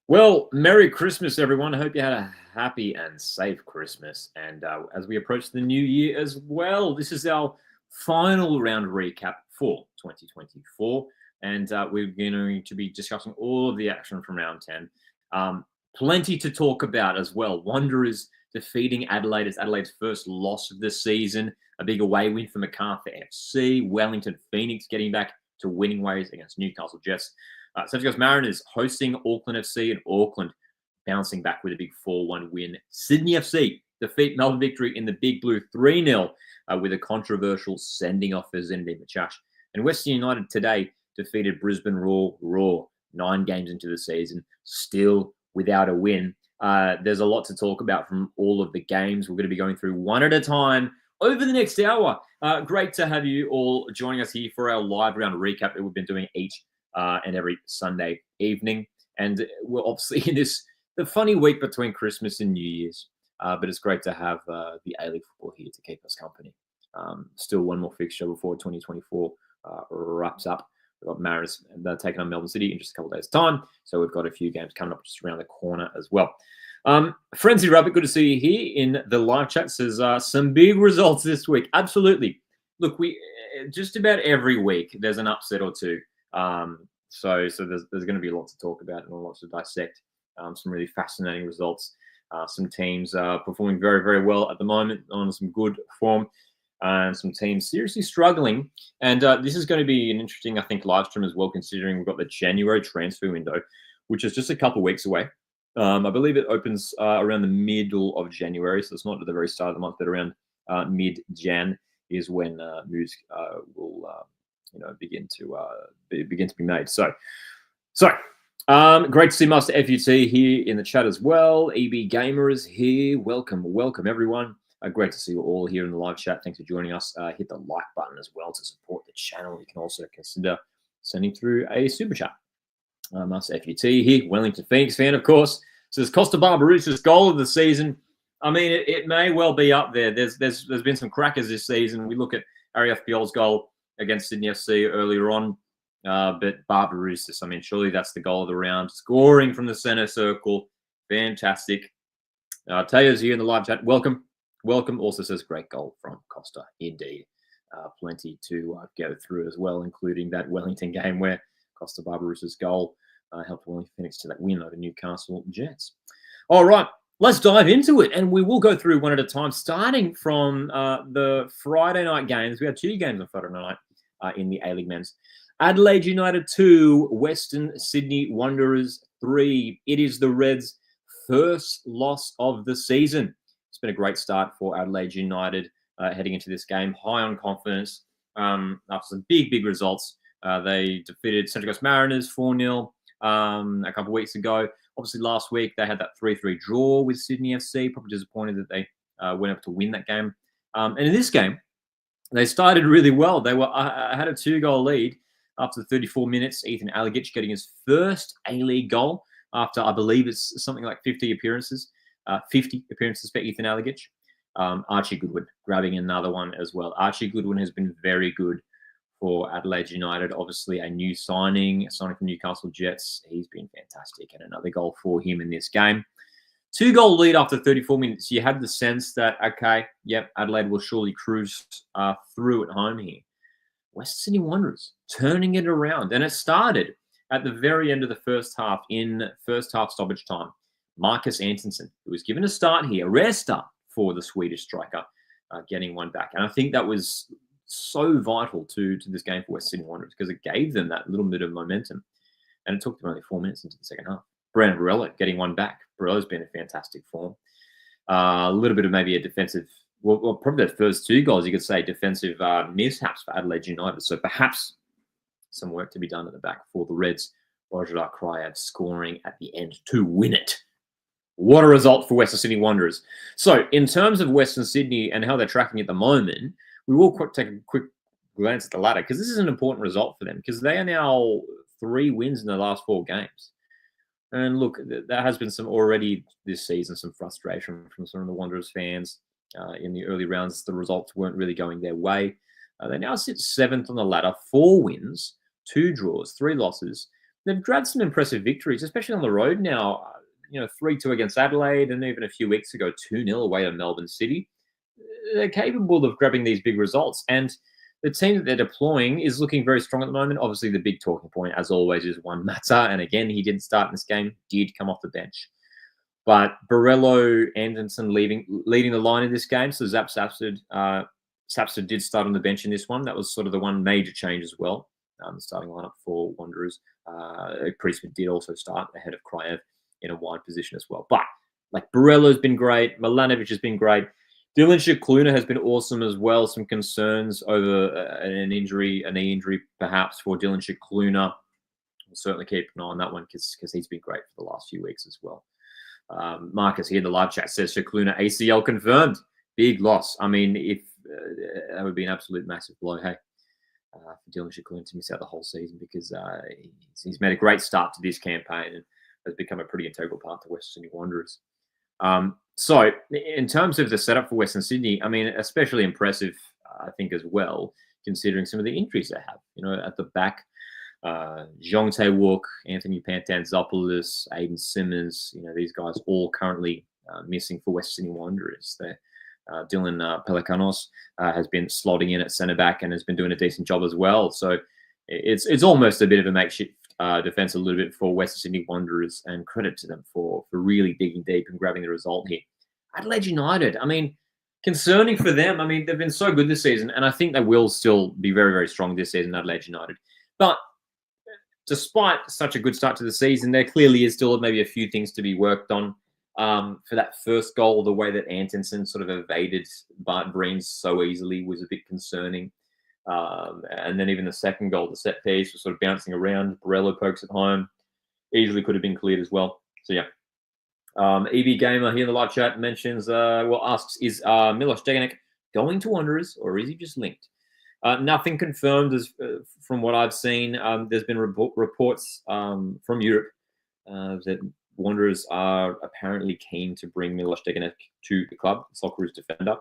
Well, Merry Christmas, everyone. I hope you had a happy and safe Christmas. And as we approach the new year as well, this is our final round recap for 2024. And we're going to be discussing all of the action from round 10. Plenty to talk about as well. Wanderers defeating Adelaide as Adelaide's first loss of the season. A big away win for Macarthur FC. Wellington Phoenix getting back to winning ways against Newcastle Jets. Central Coast Mariners hosting Auckland FC, and Auckland bouncing back with a big 4-1 win. Sydney FC defeat Melbourne Victory in the Big Blue 3-0 with a controversial sending off for Zinedine Machash. And Western United today defeated Brisbane Raw 9 games into the season, still without a win. There's a lot to talk about from all of the games. We're going to be going through one at a time over the next hour. Great to have you all joining us here for our live round recap that we've been doing each and every Sunday evening. And we're obviously in the funny week between Christmas and New Year's, but it's great to have the A-League football here to keep us company. Still one more fixture before 2024 wraps up. We've got Mariners taking on Melbourne City in just a couple of days' time, so we've got a few games coming up just around the corner as well. Frenzy Rabbit, good to see you here in the live chat. Says some big results this week. Absolutely. Look, we just about every week there's an upset or two. So there's going to be a lot to talk about and a lot to dissect. Some really fascinating results. Some teams performing very, very well at the moment on some good form, and some teams seriously struggling. And this is going to be an interesting, I think, live stream as well, considering we've got the January transfer window, which is just a couple of weeks away. I believe it opens around the middle of January, so it's not at the very start of the month, but around mid-Jan is when moves will begin to be made. So great to see Master FUT here in the chat as well. EB Gamer is here. Welcome everyone. Great to see you all here in the live chat. Thanks for joining us. Hit the like button as well to support the channel. You can also consider sending through a super chat. Master FUT here, Wellington Phoenix fan, of course. Says Costa Barbarousa's goal of the season. I mean, it may well be up there. There's been some crackers this season. We look at Ariaf Piol's goal against Sydney FC earlier on, but Barbarouses, I mean, surely that's the goal of the round. Scoring from the center circle, fantastic. Teo's here in the live chat. Welcome. Also says great goal from Costa, indeed. Plenty to go through as well, including that Wellington game where Costa Barbarousa's goal helped Wellington Phoenix to that win over Newcastle Jets. All right, let's dive into it, and we will go through one at a time, starting from the Friday night games. We had 2 games on Friday night in the A-League men's. Adelaide United 2, Western Sydney Wanderers 3. It is the Reds' first loss of the season. It's been a great start for Adelaide United heading into this game, high on confidence after some big results. They defeated Central Coast Mariners 4-0 a couple of weeks ago. Obviously, last week they had that 3-3 draw with Sydney FC. Probably disappointed that they went up to win that game. And in this game, they started really well. They had a 2-goal lead after 34 minutes. Ethan Alagic getting his first A-League goal after, I believe it's something like 50 appearances. 50 appearances for Ethan Alagic. Archie Goodwin grabbing another one as well. Archie Goodwin has been very good for Adelaide United. Obviously, a new signing from Newcastle Jets. He's been fantastic, and another goal for him in this game. 2-goal lead after 34 minutes. You had the sense that, okay, yep, Adelaide will surely cruise through at home here. Western Sydney Wanderers turning it around, and it started at the very end of the first half, in first half stoppage time. Marcus Antonsen, who was given a start here, a rare start for the Swedish striker, getting one back. And I think that was so vital to this game for West Sydney Wanderers because it gave them that little bit of momentum. And it took them only 4 minutes into the second half. Brandon Barella getting one back. Barella's been in fantastic form. A little bit of maybe a defensive, well, probably the first 2 goals, you could say, defensive mishaps for Adelaide United. So perhaps some work to be done at the back for the Reds. Bojidar Kryav scoring at the end to win it. What a result for Western Sydney Wanderers. So in terms of Western Sydney and how they're tracking at the moment, we will take a quick glance at the ladder because this is an important result for them because they are now 3 wins in the last 4 games. And look, there has been some already this season, some frustration from some of the Wanderers fans in the early rounds. The results weren't really going their way. They now sit 7th on the ladder, 4 wins, 2 draws, 3 losses. they've grabbed some impressive victories, especially on the road now. 3-2 against Adelaide, and even a few weeks ago, 2-0 away to Melbourne City. They're capable of grabbing these big results, and the team that they're deploying is looking very strong at the moment. Obviously, the big talking point, as always, is Juan Mata, and again, he didn't start in this game, did come off the bench. But Borrello, Anderson leading the line in this game, so Sapsford did start on the bench in this one. That was sort of the one major change as well. The starting lineup for Wanderers. Priestman did also start ahead of Kraev in a wide position as well. But like Borrello's been great, Milanovic has been great. Dylan Shikluna has been awesome as well. Some concerns over a knee injury perhaps for Dylan Shikluna. We'll certainly keep an eye on that one because he's been great for the last few weeks as well. Marcus here in the live chat says Shikluna ACL confirmed. Big loss. I mean, if that would be an absolute massive blow, hey, for Dylan Shikluna to miss out the whole season because he's made a great start to this campaign and has become a pretty integral part to Western Sydney Wanderers. So in terms of the setup for Western Sydney, I mean, especially impressive, I think, as well, considering some of the injuries they have. At the back, Zhong Tae-wook, Anthony Pantanzopoulos, Aiden Simmons, these guys all currently missing for Western Sydney Wanderers. Dylan Pelikanos has been slotting in at centre back and has been doing a decent job as well. So it's almost a bit of a makeshift defense a little bit for Western Sydney Wanderers, and credit to them for really digging deep and grabbing the result here. Adelaide United, I mean, concerning for them. I mean, they've been so good this season, and I think they will still be very, very strong this season, Adelaide United. But despite such a good start to the season, there clearly is still maybe a few things to be worked on. For that first goal, the way that Antonsen sort of evaded Bart Breens so easily was a bit concerning. And then even the second goal, the set piece was sort of bouncing around. Borrello pokes it home. Easily could have been cleared as well. So, yeah. EB Gamer here in the live chat mentions, asks, is Milos Degenek going to Wanderers or is he just linked? Nothing confirmed from what I've seen. There's been reports from Europe that Wanderers are apparently keen to bring Milos Degenek to the club, Socceroos defender.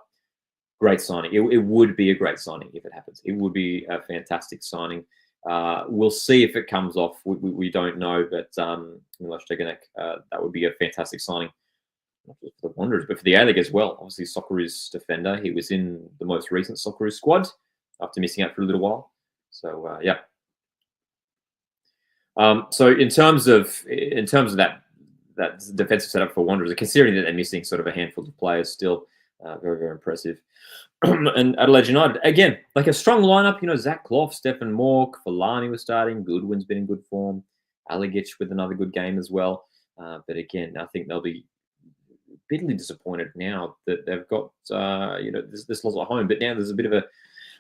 Great signing. It would be a great signing if it happens. It would be a fantastic signing. We'll see if it comes off. We don't know, but Milos Degenek, that would be a fantastic signing, not just for the Wanderers, but for the A-League as well. Obviously, Socceroos defender. He was in the most recent Socceroos squad after missing out for a little while. So, yeah. So in terms of that defensive setup for Wanderers, considering that they're missing sort of a handful of players still, very, very impressive. And Adelaide United, again, like a strong lineup, Zach Clough, Stefan Mork, Falani was starting, Goodwin's been in good form, Aligic with another good game as well. But again, I think they'll be bitterly disappointed now that they've got, this loss at home. But now there's a bit of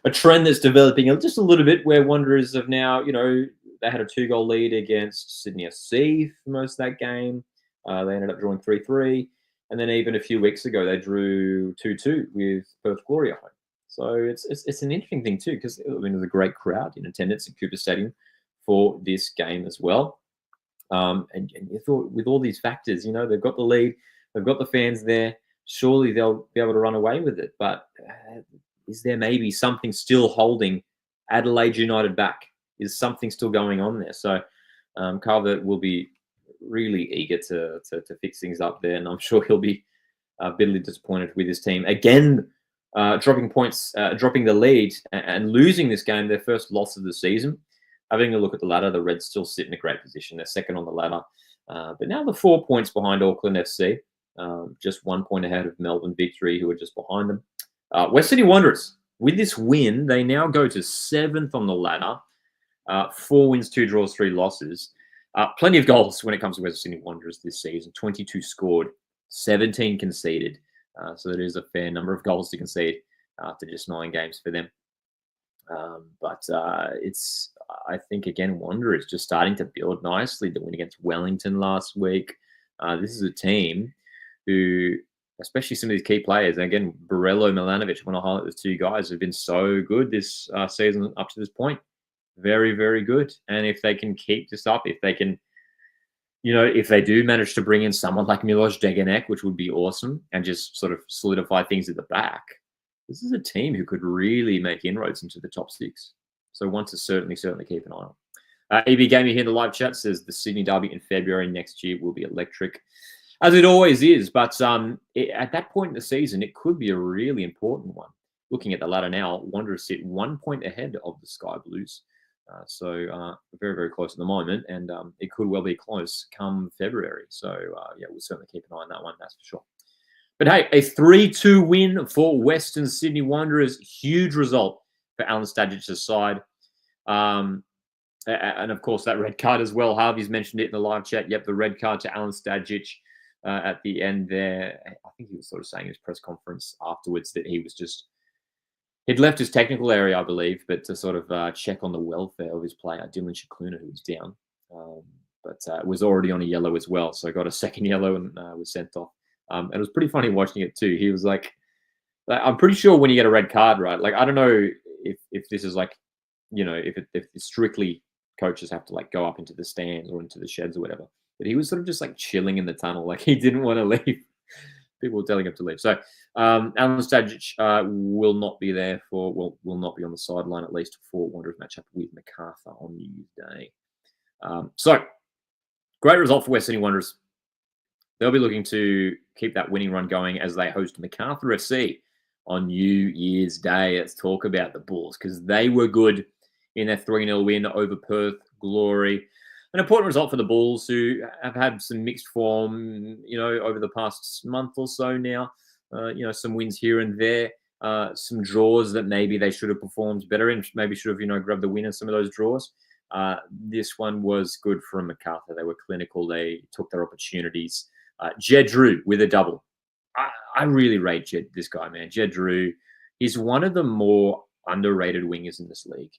a trend that's developing just a little bit where Wanderers have now, they had a 2-goal lead against Sydney FC for most of that game. They ended up drawing 3-3. And then even a few weeks ago, they drew 2-2 with Perth Glory at home. So it's an interesting thing too, because there's a great crowd in attendance at Cooper Stadium for this game as well. And you thought with all these factors, they've got the lead, they've got the fans there. Surely they'll be able to run away with it. But is there maybe something still holding Adelaide United back? Is something still going on there? So Carver will be really eager to fix things up there, and I'm sure he'll be bitterly disappointed with his team again, dropping the lead and losing this game, their first loss of the season. Having a look at the ladder, the Reds still sit in a great position. They're second on the ladder, but now they're 4 points behind Auckland FC, just 1 point ahead of Melbourne Victory, who are just behind them. West Sydney Wanderers, with this win, they now go to 7th on the ladder. 4 wins, 2 draws, 3 losses. Plenty of goals when it comes to Western Sydney Wanderers this season. 22 scored, 17 conceded. So it is a fair number of goals to concede after just 9 games for them. But I think, again, Wanderers just starting to build nicely. The win against Wellington last week. This is a team who, especially some of these key players, and again, Borrello, Milanovic, I want to highlight those 2 guys who have been so good this season up to this point. Very, very good. And if they can keep this up, if they can, if they do manage to bring in someone like Milos Degenek, which would be awesome, and just sort of solidify things at the back, this is a team who could really make inroads into the top 6. So one to certainly keep an eye on. EB Gamer here in the live chat says the Sydney Derby in February next year will be electric, as it always is. But at that point in the season, it could be a really important one. Looking at the ladder now, Wanderers sit 1 point ahead of the Sky Blues. So very, very close at the moment, and it could well be close come February. So, yeah, we'll certainly keep an eye on that one, that's for sure. But hey, a 3-2 win for Western Sydney Wanderers. Huge result for Alan Stadgich's side. And, of course, that red card as well. Harvey's mentioned it in the live chat. Yep, the red card to Alan Stadgich at the end there. I think he was sort of saying in his press conference afterwards that he was just... He'd left his technical area, I believe, but to sort of check on the welfare of his player, Dylan Shakluna, who was down. But was already on a yellow as well. So got a second yellow and was sent off. And it was pretty funny watching it too. He was like, I'm pretty sure when you get a red card, right? Like, I don't know if this is like, you know, if strictly coaches have to like go up into the stands or into the sheds or whatever. But he was sort of just like chilling in the tunnel. Like he didn't want to leave. People were telling him to leave. So Alan Stadgich will not be there will not be on the sideline, at least for Wanderers matchup with Macarthur on New Year's Day. So great result for West Sydney Wanderers. They'll be looking to keep that winning run going as they host Macarthur FC on New Year's Day. Let's talk about the Bulls because they were good in their 3-0 win over Perth Glory. An important result for the Bulls, who have had some mixed form, you know, over the past month or so now. You know, some wins here and there, some draws that maybe they should have performed better in, maybe should have, you know, grabbed the win in some of those draws. This one was good from Macarthur. They were clinical. They took their opportunities. Jed Drew with a double. I really rate this guy, man. Jed Drew, he's one of the more underrated wingers in this league.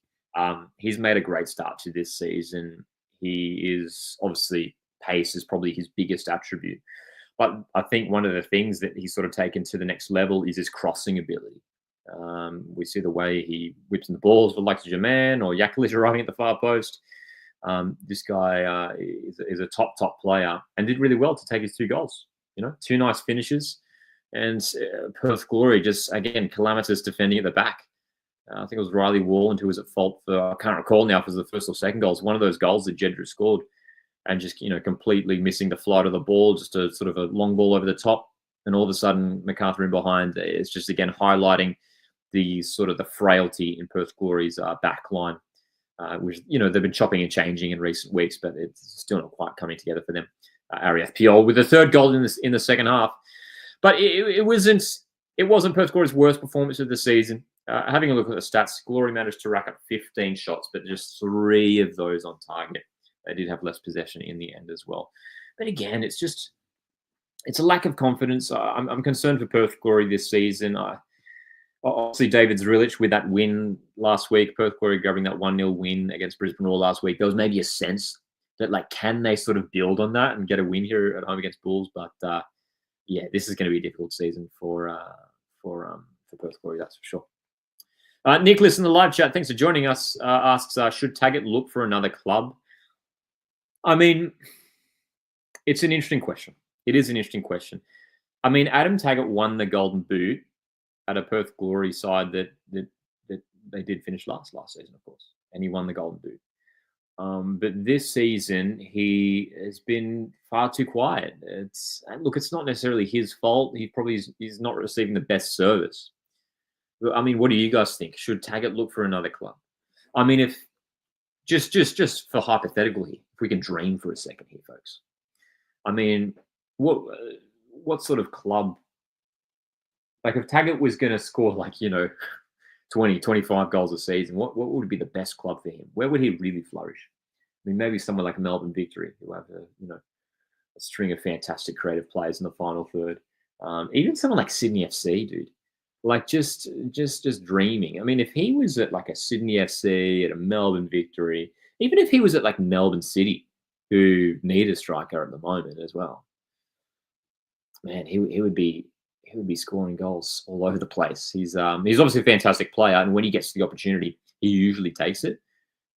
He's made a great start to this season. He is obviously pace is probably his biggest attribute. But I think one of the things that he's sort of taken to the next level is his crossing ability. We see the way he whips in the balls for like Jermaine or Yakulic arriving at the far post. This guy is a top player and did really well to take his 2 goals. You know, 2 nice finishes. And Perth Glory just, again, calamitous defending at the back. I think it was Riley Warland who was at fault for, I can't recall now if it was the first or second goals. One of those goals that Jedru scored and just, you know, completely missing the flight of the ball, just a sort of a long ball over the top. And all of a sudden, Macarthur in behind. It's just, again, highlighting the sort of the frailty in Perth Glory's back line, which, you know, they've been chopping and changing in recent weeks, but it's still not quite coming together for them. Arief Piol with the 3rd goal in the second half. But it wasn't Perth Glory's worst performance of the season. Having a look at the stats, Glory managed to rack up 15 shots, but just 3 of those on target. They did have less possession in the end as well. But again, it's a lack of confidence. I'm concerned for Perth Glory this season. Obviously, David Zrilich with that win last week, Perth Glory grabbing that 1-0 win against Brisbane Roar last week. There was maybe a sense that, like, can they sort of build on that and get a win here at home against Bulls? But yeah, this is going to be a difficult season for Perth Glory, that's for sure. Nicholas in the live chat, thanks for joining us, asks, should Taggart look for another club? I mean, it's an interesting question. It is an interesting question. I mean, Adam Taggart won the Golden Boot at a Perth Glory side that they did finish last season, of course, and he won the Golden Boot. But this season, he has been far too quiet. It's not necessarily his fault. He's not receiving the best service. I mean, what do you guys think? Should Taggart look for another club? I mean, if just for hypothetical here, if we can dream for a second here, folks. I mean, what sort of club? Like, if Taggart was going to score, like, you know, 20, 25 goals a season, what would be the best club for him? Where would he really flourish? I mean, maybe somewhere like Melbourne Victory, who have a string of fantastic creative players in the final third. Even someone like Sydney FC, dude. Like, just dreaming. I mean, if he was at like a Sydney FC, at a Melbourne Victory, even if he was at like Melbourne City, who need a striker at the moment as well, man, he would be scoring goals all over the place. He's obviously a fantastic player, and when he gets the opportunity, he usually takes it.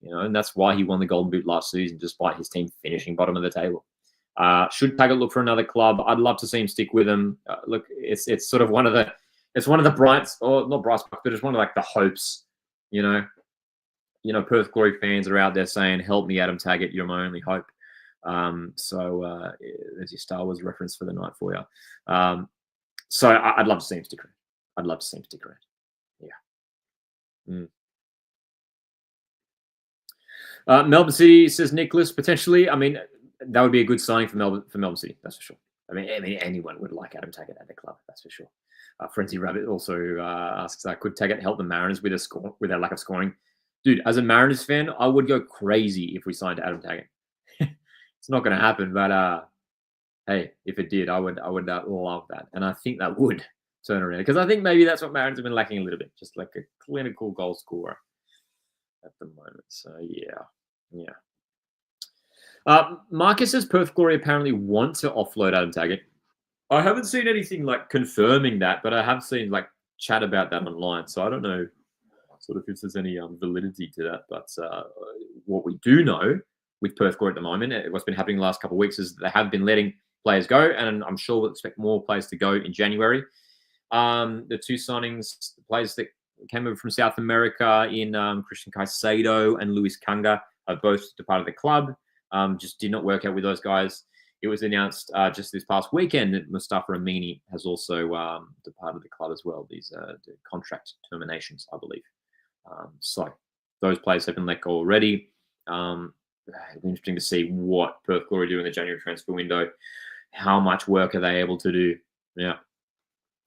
You know, and that's why he won the Golden Boot last season, despite his team finishing bottom of the table. Should Taggart look for another club? I'd love to see him stick with him. Look, it's sort of one of the brights, or not brights, but it's one of like the hopes, you know, Perth Glory fans are out there saying, "Help me, Adam Taggart. You're my only hope." So there's your Star Wars reference for the night for you. So I'd love to see him stick around. I'd love to see him stick around. Yeah. Melbourne City, says Nicholas, potentially. I mean, that would be a good signing for Melbourne City. That's for sure. I mean, anyone would like Adam Taggart at the club. That's for sure. Frenzy Rabbit also asks, could Taggart help the Mariners with their lack of scoring? Dude, as a Mariners fan, I would go crazy if we signed Adam Taggart. It's not going to happen, but hey, if it did, I would love that, and I think that would turn around because I think maybe that's what Mariners have been lacking a little bit, just like a clinical goal scorer at the moment. So yeah. Marcus says Perth Glory apparently want to offload Adam Taggart. I haven't seen anything like confirming that, but I have seen like chat about that online. So I don't know sort of if there's any validity to that. But what we do know with Perth Glory at the moment, what's been happening the last couple of weeks is they have been letting players go, and I'm sure we'll expect more players to go in January. The two signings, the players that came over from South America in Christian Caicedo and Luis Kanga have both departed the club. Just did not work out with those guys. It was announced just this past weekend that Mustafa Amini has also departed the club as well. These are the contract terminations, I believe. So those players have been let go already. It'll be interesting to see what Perth Glory do in the January transfer window. How much work are they able to do? Yeah.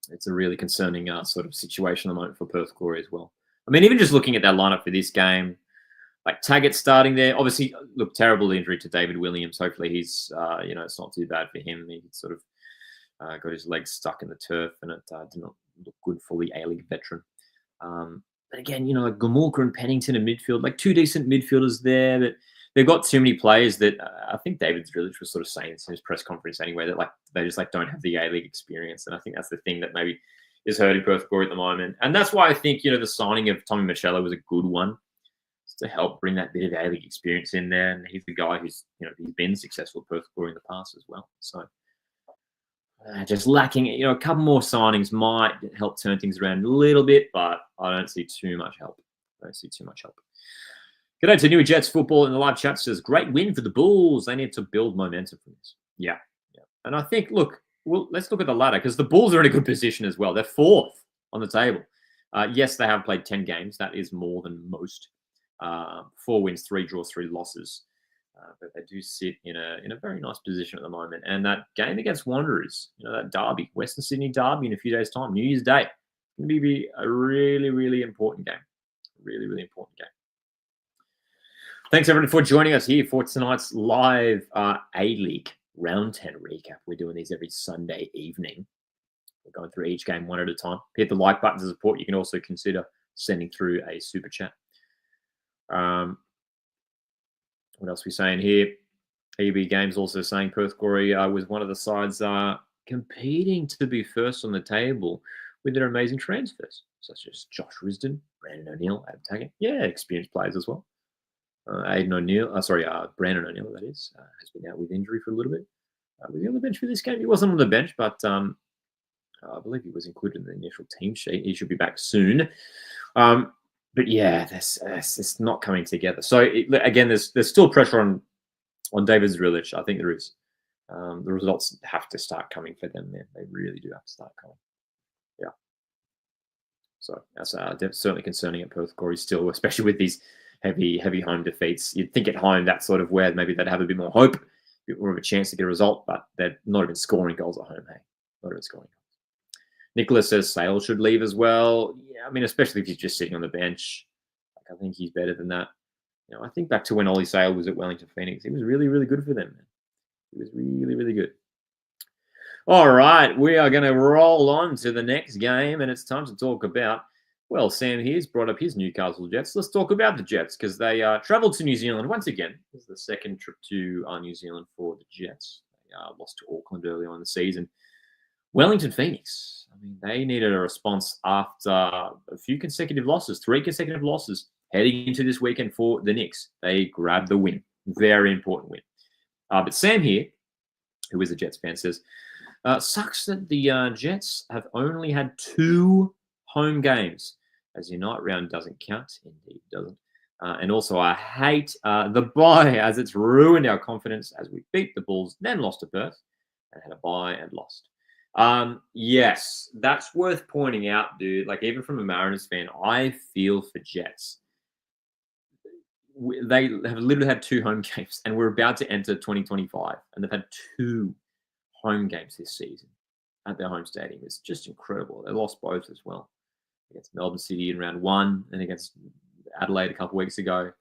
It's a really concerning sort of situation at the moment for Perth Glory as well. I mean, even just looking at that lineup for this game, like Taggart starting there, obviously, look, terrible injury to David Williams. Hopefully he's, it's not too bad for him. He sort of got his legs stuck in the turf and it did not look good for the A-League veteran. But again, like Gamulka and Pennington in midfield, like two decent midfielders there, but they've got too many players that I think David Drillich was sort of saying in his press conference anyway, that like they just like don't have the A-League experience. And I think that's the thing that maybe is hurting Perth Glory at the moment. And that's why I think, the signing of Tommy Michello was a good one to help bring that bit of A-League experience in there. And he's the guy who's, he's been successful at Perth Glory in the past as well. So just lacking, a couple more signings might help turn things around a little bit, but I don't see too much help. G'day to New Jets football in the live chat says, great win for the Bulls. They need to build momentum from this. Yeah. And I think, let's look at the ladder because the Bulls are in a good position as well. They're fourth on the table. Yes, they have played 10 games. That is more than most. 4 wins, 3 draws, 3 losses. But they do sit in a very nice position at the moment. And that game against Wanderers, that derby, Western Sydney derby in a few days' time, New Year's Day, going to be a really, really important game. Really, really important game. Thanks, everyone, for joining us here for tonight's live A-League Round 10 recap. We're doing these every Sunday evening. We're going through each game one at a time. Hit the like button to support. You can also consider sending through a super chat. What else are we saying here? EB Games also saying Perth Glory was one of the sides competing to be first on the table with their amazing transfers, such as Josh Risdon, Brandon O'Neill, Adam Taggart. Yeah, experienced players as well. Brandon O'Neill, that is, has been out with injury for a little bit. Was he on the bench for this game? He wasn't on the bench, but I believe he was included in the initial team sheet. He should be back soon. But yeah, it's not coming together. So again, there's still pressure on David Drillich. I think there is. The results have to start coming for them, man. They really do have to start coming. Yeah. So that's certainly concerning at Perth Glory still, especially with these heavy home defeats. You'd think at home that's sort of where maybe they'd have a bit more hope, a bit more of a chance to get a result, but they're not even scoring goals at home, hey? Not even scoring goals. Nicholas says Sale should leave as well. Yeah, I mean, especially if he's just sitting on the bench. I think he's better than that. I think back to when Ollie Sale was at Wellington Phoenix. He was really, really good for them, man. He was really, really good. All right, we are going to roll on to the next game, and it's time to talk about, well, Sam here's brought up his Newcastle Jets. Let's talk about the Jets because they travelled to New Zealand once again. This is the second trip to New Zealand for the Jets. They lost to Auckland early on in the season. Wellington Phoenix, I mean, they needed a response after a few consecutive losses, 3 consecutive losses heading into this weekend for the Knicks. They grabbed the win. Very important win. But Sam here, who is a Jets fan, says, sucks that the Jets have only had 2 home games, as your night round doesn't count. Indeed, it doesn't. And also, I hate the bye as it's ruined our confidence as we beat the Bulls, then lost to Perth, and had a bye and lost. Yes, that's worth pointing out, dude. Like, even from a Mariners fan, I feel for Jets. They have literally had 2 home games, and we're about to enter 2025, and they've had 2 home games this season at their home stadium. It's just incredible. They lost both as well, against Melbourne City in round 1 and against Adelaide a couple of weeks ago.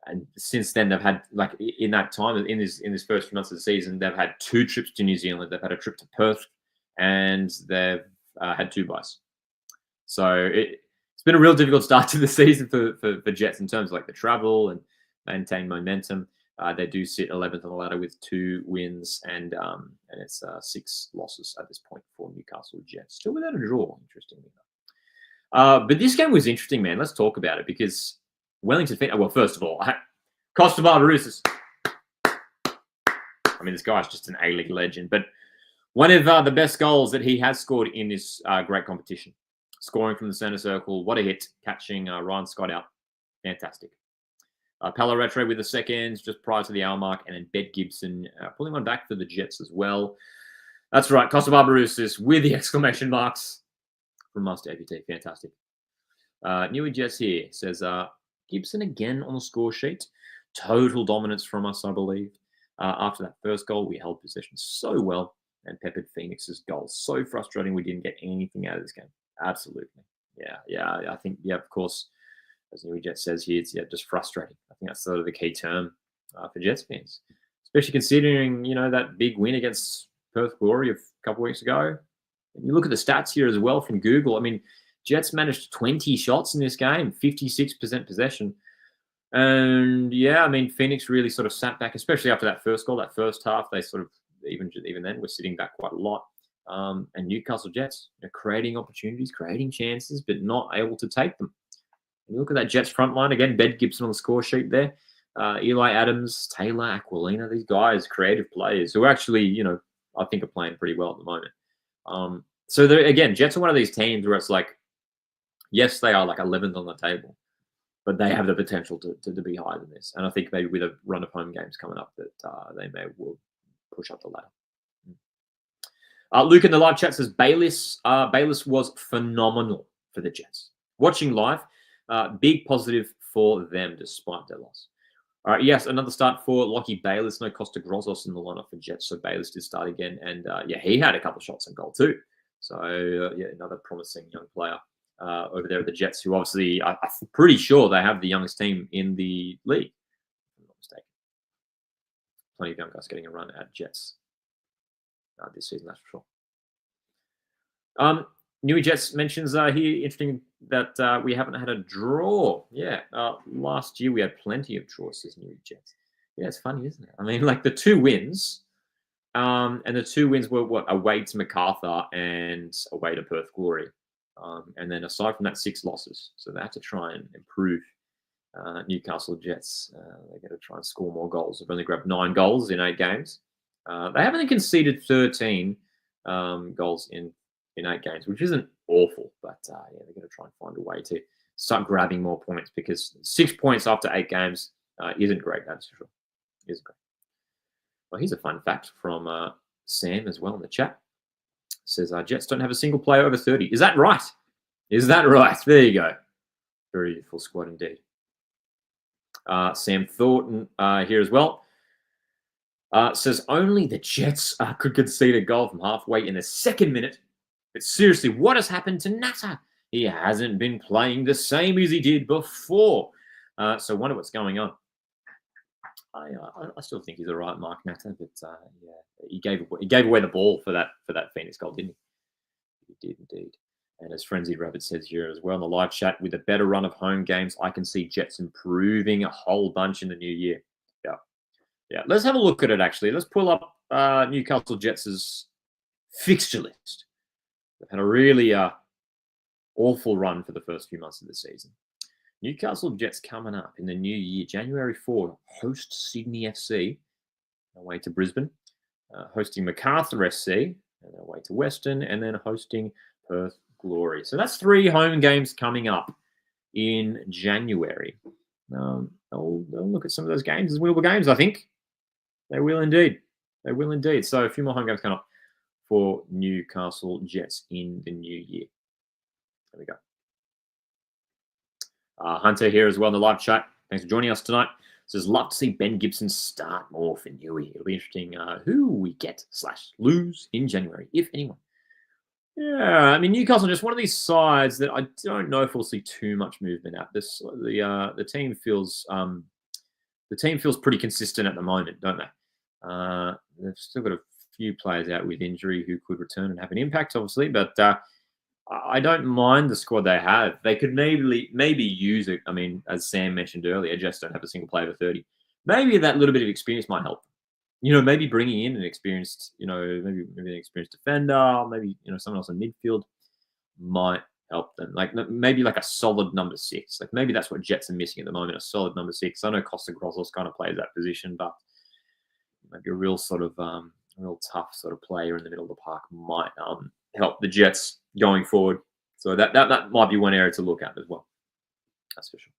And since then, they've had, like, in that time, in this first few months of the season, they've had 2 trips to New Zealand. They've had a trip to Perth, and they've had 2 byes. So it's been a real difficult start to the season for Jets in terms of, like, the travel and maintain momentum. They do sit 11th on the ladder with 2 wins, and it's 6 losses at this point for Newcastle Jets. Still without a draw, interestingly enough. But this game was interesting, man. Let's talk about it, because Wellington, well, first of all, Costa Barbarouses. I mean, this guy's just an A-League legend, but one of the best goals that he has scored in this great competition. Scoring from the center circle, what a hit, catching Ryan Scott out. Fantastic. Palaretre with the seconds just prior to the hour mark, and then Ben Gibson pulling one back for the Jets as well. That's right, Costa Barbarouses with the exclamation marks from Master APT. Fantastic. Newy Jets here says, Gibson again on the score sheet. Total dominance from us, I believe. After that first goal, we held possession so well and peppered Phoenix's goal. So frustrating we didn't get anything out of this game. Absolutely. Yeah. I think, of course, as Newy Jets says here, it's just frustrating. I think that's sort of the key term for Jets fans, especially considering, that big win against Perth Glory a couple of weeks ago. And you look at the stats here as well from Google. I mean, Jets managed 20 shots in this game, 56% possession. And Phoenix really sort of sat back, especially after that first goal, that first half. They sort of, even then, were sitting back quite a lot. And Newcastle Jets creating opportunities, creating chances, but not able to take them. And you look at that Jets front line again, Ben Gibson on the score sheet there. Eli Adams, Taylor, Aquilina, these guys, creative players who actually, I think are playing pretty well at the moment. So again, Jets are one of these teams where it's like, yes, they are like 11th on the table, but they have the potential to be higher than this. And I think maybe with a run of home games coming up that they will push up the ladder. Luke in the live chat says Bayliss was phenomenal for the Jets. Watching live, big positive for them despite their loss. All right, yes, another start for Lockie Bayliss. No Costa Grozos in the lineup for Jets, so Bayliss did start again. And he had a couple of shots on goal too. So another promising young player over there at the Jets, who obviously I'm pretty sure they have the youngest team in the league. If I'm not mistaken. Plenty of young guys getting a run at Jets this season, that's for sure. Newy Jets mentions here, interesting that we haven't had a draw. Yeah, last year we had plenty of draws, says Newy Jets. Yeah, it's funny, isn't it? I mean, like the 2 wins, and the 2 wins were away to Macarthur and away to Perth Glory. And then aside from that, 6 losses. So they have to try and improve Newcastle Jets. They're going to try and score more goals. They've only grabbed 9 goals in 8 games. They haven't conceded 13 goals in 8 games, which isn't awful, but they're going to try and find a way to start grabbing more points, because 6 points after 8 games isn't great, that's for sure. Isn't great. Well, here's a fun fact from Sam as well in the chat. It says Jets don't have a single player over 30. Is that right? Is that right? There you go. Very full squad indeed. Sam Thornton here as well. Says only the Jets could concede a goal from halfway in the 2nd minute. But seriously, what has happened to Natta? He hasn't been playing the same as he did before. So I wonder what's going on. I still think he's all right, Mark Natta, but he gave away the ball for that Phoenix goal, didn't he? He did indeed. And as Frenzied Rabbit says here as well in the live chat, with a better run of home games, I can see Jets improving a whole bunch in the new year. Yeah. Let's have a look at it, actually. Let's pull up Newcastle Jets' fixture list. They've had a really awful run for the first few months of the season. Newcastle Jets coming up in the new year, January 4, host Sydney FC, away to Brisbane, hosting Macarthur SC, and then away to Western, and then hosting Perth Glory. So that's 3 home games coming up in January. They'll look at some of those games as winnable games. I think they will indeed. They will indeed. So a few more home games coming up for Newcastle Jets in the new year. There we go. Hunter here as well in the live chat. Thanks for joining us tonight. Says, love to see Ben Gibson start more for Newey. It'll be interesting who we get / lose in January, if anyone. Yeah, I mean, Newcastle just one of these sides that I don't know if we'll see too much movement at. The team feels pretty consistent at the moment, don't they? They've still got a few players out with injury who could return and have an impact, obviously, but I don't mind the squad they have. They could maybe use it. I mean, as Sam mentioned earlier, just don't have a single player over 30. Maybe that little bit of experience might help. Maybe bringing in an experienced, maybe an experienced defender, maybe, someone else in midfield might help them. Like maybe like a solid number 6. Like maybe that's what Jets are missing at the moment, a solid number 6. I know Costa Grossos kind of plays that position, but maybe a real sort of, real tough sort of player in the middle of the park might help the Jets going forward. So that might be one area to look at as well. That's for sure.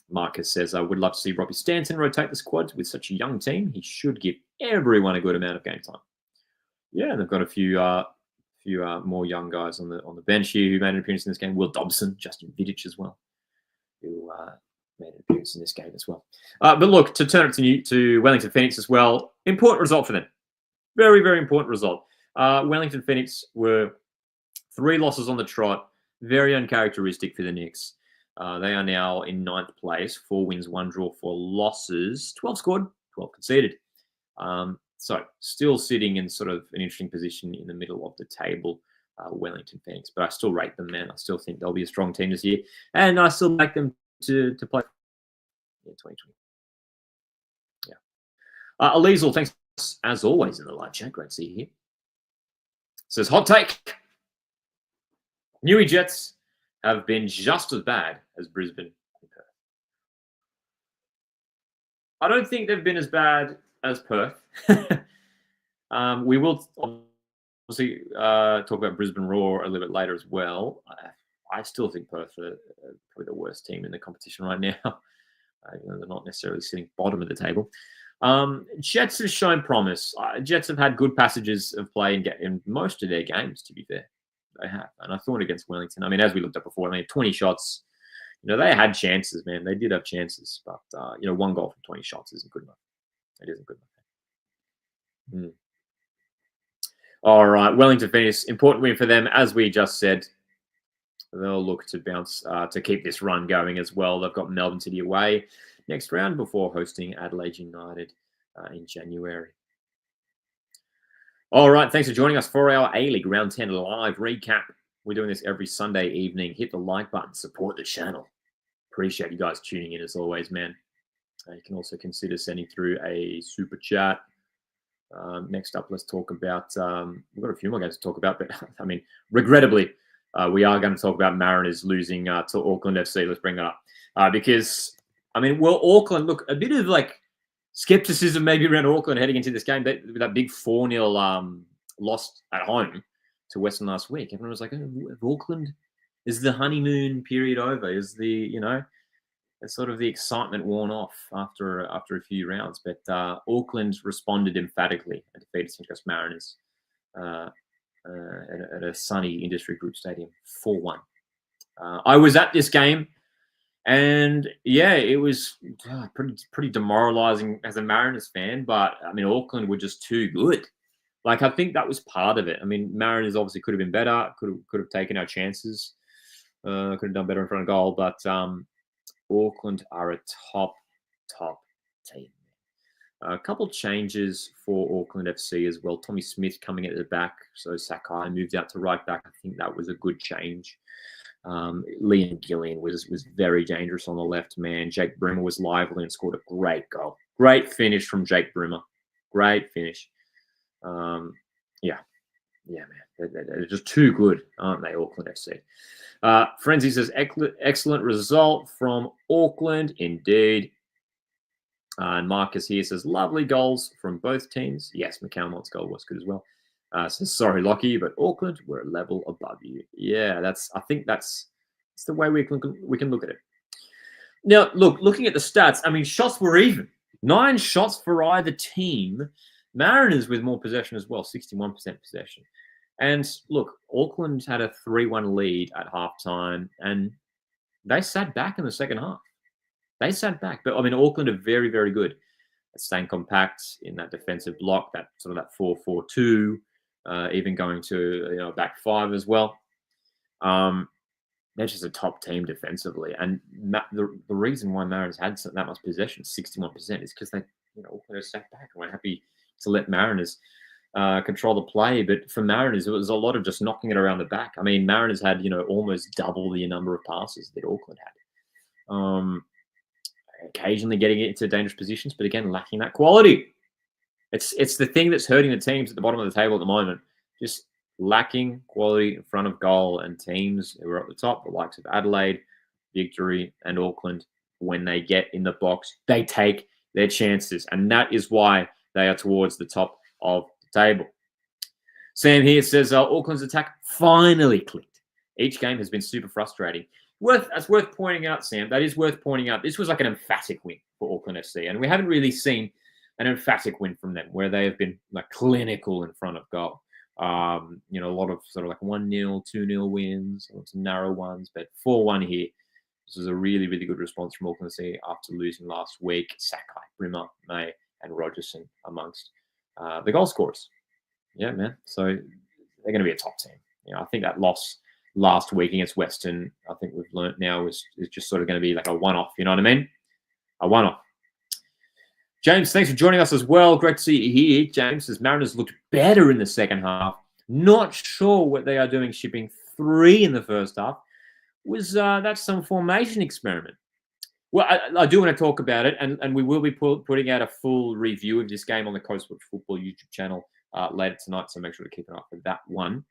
Marcus says, I would love to see Robbie Stanton rotate the squad with such a young team. He should give everyone a good amount of game time. Yeah, and they've got a few more young guys on the bench here who made an appearance in this game. Will Dobson, Justin Vidic as well, who made an appearance in this game as well. But look, to turn it to Wellington Phoenix as well, important result for them. Very, very important result. Wellington Phoenix were 3 losses on the trot, very uncharacteristic for the Knicks. They are now in 9th place, 4 wins, 1 draw, 4 losses, 12 scored, 12 conceded. So still sitting in sort of an interesting position in the middle of the table, Wellington Phoenix. But I still rate them, man. I still think they'll be a strong team this year. And I still like them to play in 2020. Yeah. Alizal, thanks as always in the live chat. Great to see you here. Says, hot take. Newey Jets have been just as bad as Brisbane and Perth. I don't think they've been as bad as Perth. We will obviously talk about Brisbane Roar a little bit later as well. I still think Perth are probably the worst team in the competition right now. They're not necessarily sitting bottom of the table. Jets have shown promise. Jets have had good passages of play in most of their games, to be fair. They have. And I thought against Wellington, I mean, as we looked up before, 20 shots, they had chances, man. They did have chances. But, 1 goal from 20 shots isn't good enough. It isn't good enough. All right. Wellington Phoenix, important win for them. As we just said, they'll look to bounce to keep this run going as well. They've got Melbourne City away next round before hosting Adelaide United in January. All right, thanks for joining us for our A-League Round 10 live recap. We're doing this every Sunday evening. Hit the like button, support the channel. Appreciate you guys tuning in as always, man. You can also consider sending through a super chat. Next up, let's talk about, we've got a few more games to talk about, but I mean, regrettably, we are going to talk about Mariners losing to Auckland FC. Let's bring that up. Because, I mean, well, Auckland, look, a bit of like skepticism maybe around Auckland heading into this game. That big 4-0 loss at home to Western last week. Everyone was like, oh, Auckland, is the honeymoon period over? Is the, sort of the excitement worn off after a few rounds? But Auckland responded emphatically and defeated Newcastle Mariners at a sunny Industry Group Stadium, 4-1. I was at this game, and yeah, it was pretty demoralizing as a Mariners fan. But I mean, Auckland were just too good. Like, I think that was part of it. I mean, Mariners obviously could have been better, could have taken our chances, could have done better in front of goal. But Auckland are a top team. A couple couple for Auckland FC as well. Tommy Smith coming at the back, so Sakai moved out to right back. I think that was a good change. Liam Gillian was very dangerous on the left, man. Jake Brimmer was lively and scored a great goal. Great finish from Jake Brimmer. Great finish. Yeah, man. They're just too good, aren't they, Auckland FC? Frenzy says, excellent result from Auckland, indeed. And Marcus here says, lovely goals from both teams. Yes, McCalmont's goal was good as well. Says, sorry, Lockie, but Auckland, we're a level above you. Yeah, I think that's the way we can look at it. Now, look, looking at the stats, I mean, shots were even. 9 shots for either team. Mariners with more possession as well, 61% possession. And look, Auckland had a 3-1 lead at halftime, and they sat back in the second half. They sat back. But, I mean, Auckland are very, very good at staying compact in that defensive block, that sort of that 4-4-2, even going to back 5 as well. They're just a top team defensively, and the reason why Mariners had that much possession, 61%, is because they sat back and were happy to let Mariners control the play. But for Mariners, it was a lot of just knocking it around the back. I mean, Mariners had almost double the number of passes that Auckland had. Occasionally getting it into dangerous positions, but again, lacking that quality. It's the thing that's hurting the teams at the bottom of the table at the moment. Just lacking quality in front of goal, and teams who are at the top, the likes of Adelaide, Victory, and Auckland, when they get in the box, they take their chances, and that is why they are towards the top of the table. Sam here says Auckland's attack finally clicked. Each game has been super frustrating. That's worth pointing out, Sam. That is worth pointing out. This was like an emphatic win for Auckland FC, and we haven't really seen an emphatic win from them where they have been like clinical in front of goal. A lot of sort of like 1-0, 2-0 wins, some narrow ones, but 4-1 here. This was a really, really good response from Auckland FC after losing last week. Sakai, Brimmer, May, and Rogerson amongst the goal scorers. Yeah, man. So they're going to be a top team. I think that loss last week against Western, I think we've learnt now is just sort of going to be like a one-off. You know what I mean? A one-off. James, thanks for joining us as well. Great to see you here. James says Mariners looked better in the second half. Not sure what they are doing shipping 3 in the first half. Was that some formation experiment? Well, I do want to talk about it, and we will be putting out a full review of this game on the Coast Football YouTube channel later tonight, so make sure to keep an eye for that one.